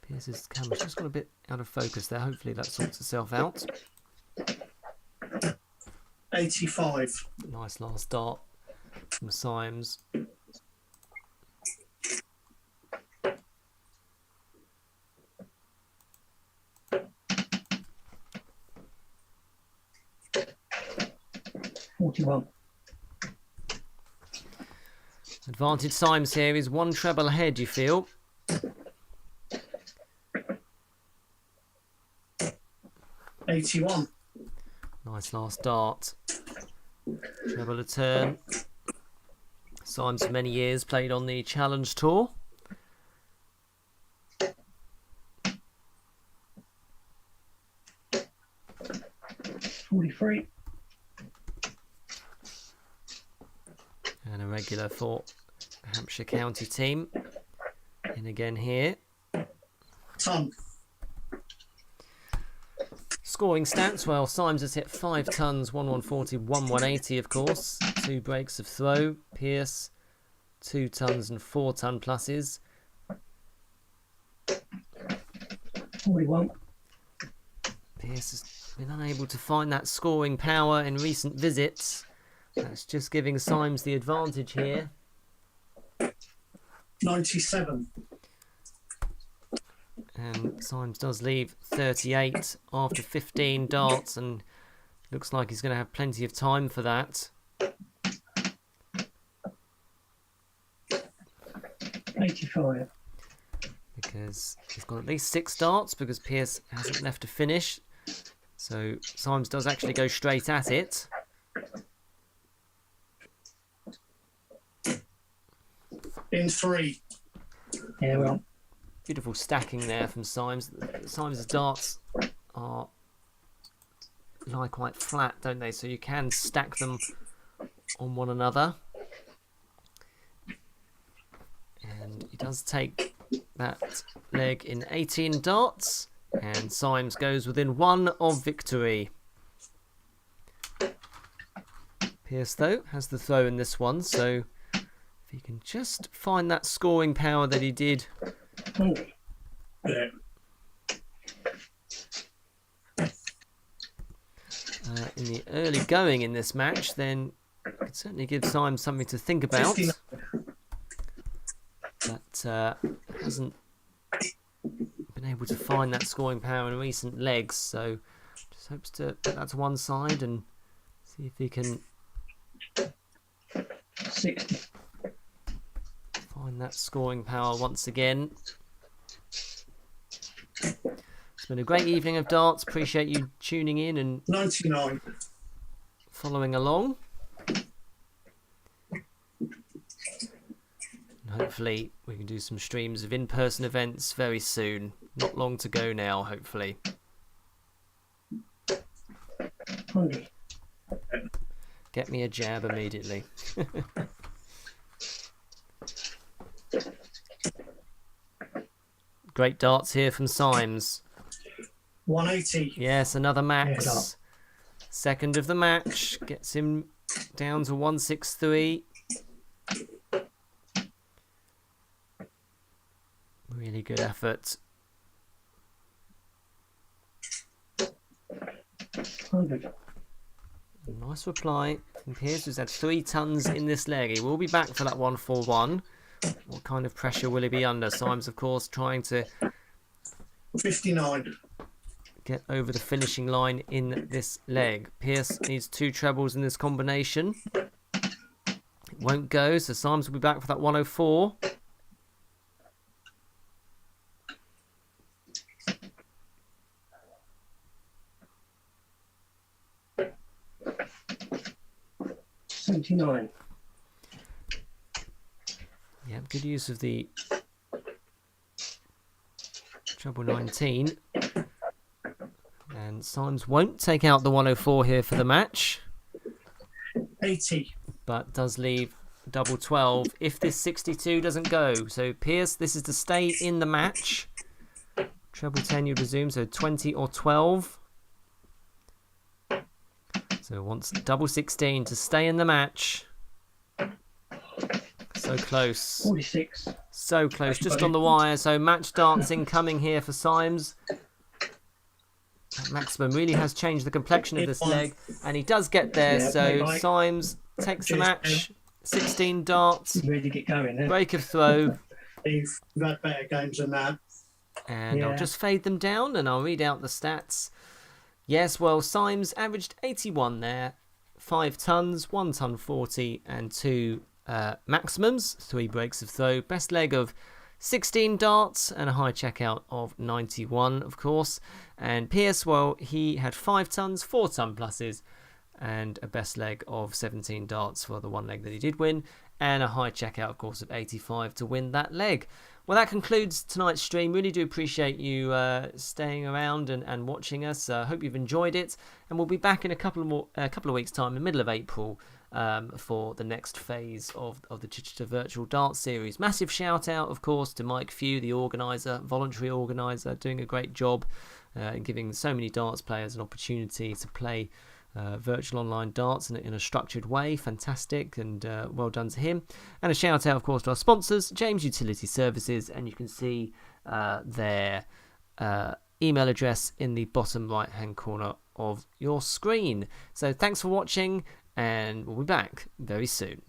Peirce's camera's just got a bit out of focus there. Hopefully that sorts itself out. 85. Nice last dart from Symes. $41. Advantage Symes here is 1 treble ahead, you feel. $81. Nice last dart. Treble a turn. Symes for many years played on the Challenge Tour. $43. And a regular for the Hampshire County team. In again here. Ton. Scoring stats, well, Symes has hit 5 tons, 140, 180, of course. 2 breaks of throw. Peirce, 2 tons and 4 ton pluses. 41. Peirce has been unable to find that scoring power in recent visits. That's just giving Symes the advantage here. 97. And Symes does leave 38 after 15 darts, and looks like he's going to have plenty of time for that. 85. Because he's got at least 6 darts, because Peirce hasn't left to finish. So Symes does actually go straight at it. In 3. Yeah, well, Beautiful stacking there from Symes. Symes' darts lie quite flat, don't they? So you can stack them on one another. And he does take that leg in 18 darts. And Symes goes within 1 of victory. Peirce, though, has the throw in this one. So if he can just find that scoring power that he did 100. Yeah. in the early going in this match, then it could certainly give Symes something to think about. 59. But hasn't been able to find that scoring power in recent legs, so just hopes to put that to one side and see if he can 60. find that scoring power once again. It's been a great evening of darts. Appreciate you tuning in and 99. following along. And hopefully we can do some streams of in-person events very soon. Not long to go now, hopefully. 100. Get me a jab immediately. Great darts here from Symes. 180. Yes, another Yeah, max. dart. Second of the match. Gets him down to 163. Really good effort. 100. Nice reply from Peirce, who's had 3 tons in this leg. He will be back for that 141. What kind of pressure will he be under? Symes, of course, trying to 59. get over the finishing line in this leg. Peirce needs 2 trebles in this combination. It won't go, so Symes will be back for that 104. $79. Yeah, good use of the treble 19. And Symes won't take out the 104 here for the match, 80. but does leave double 12 if this 62 doesn't go. So Peirce, this is to stay in the match. Treble 10 you resume, so 20 or 12. So wants double 16 to stay in the match. So close. 46. So close, just on the wire. So match dancing coming here for Symes. That maximum really has changed the complexion of this leg, and he does get there. Yeah, So bye-bye. Symes takes the match. 16 darts, Ready to get going there. break of throw, We've had better games than that. and I'll Yeah. just fade them down and I'll read out the stats. Yes, well, Symes averaged 81 there, 5 tons, 1 ton 40, and 2 maximums, 3 breaks of throw. Best leg of 16 darts and a high checkout of 91, of course. And Peirce, well, he had 5 tons, 4 ton pluses, and a best leg of 17 darts for the one leg that he did win, and a high checkout, of course, of 85 to win that leg. Well, that concludes tonight's stream. Really do appreciate you staying around and watching us. Hope you've enjoyed it, and we'll be back in a couple of weeks' time, in the middle of April, for the next phase of the Chichester Virtual Dart Series. Massive shout out, of course, to Mike Few, the organizer, voluntary organizer, doing a great job. giving so many darts players an opportunity to play virtual online darts in a structured way. Fantastic, and well done to him. And a shout out, of course, to our sponsors, James Utility Services, and you can see their email address in the bottom right hand corner of your screen. So thanks for watching, and we'll be back very soon.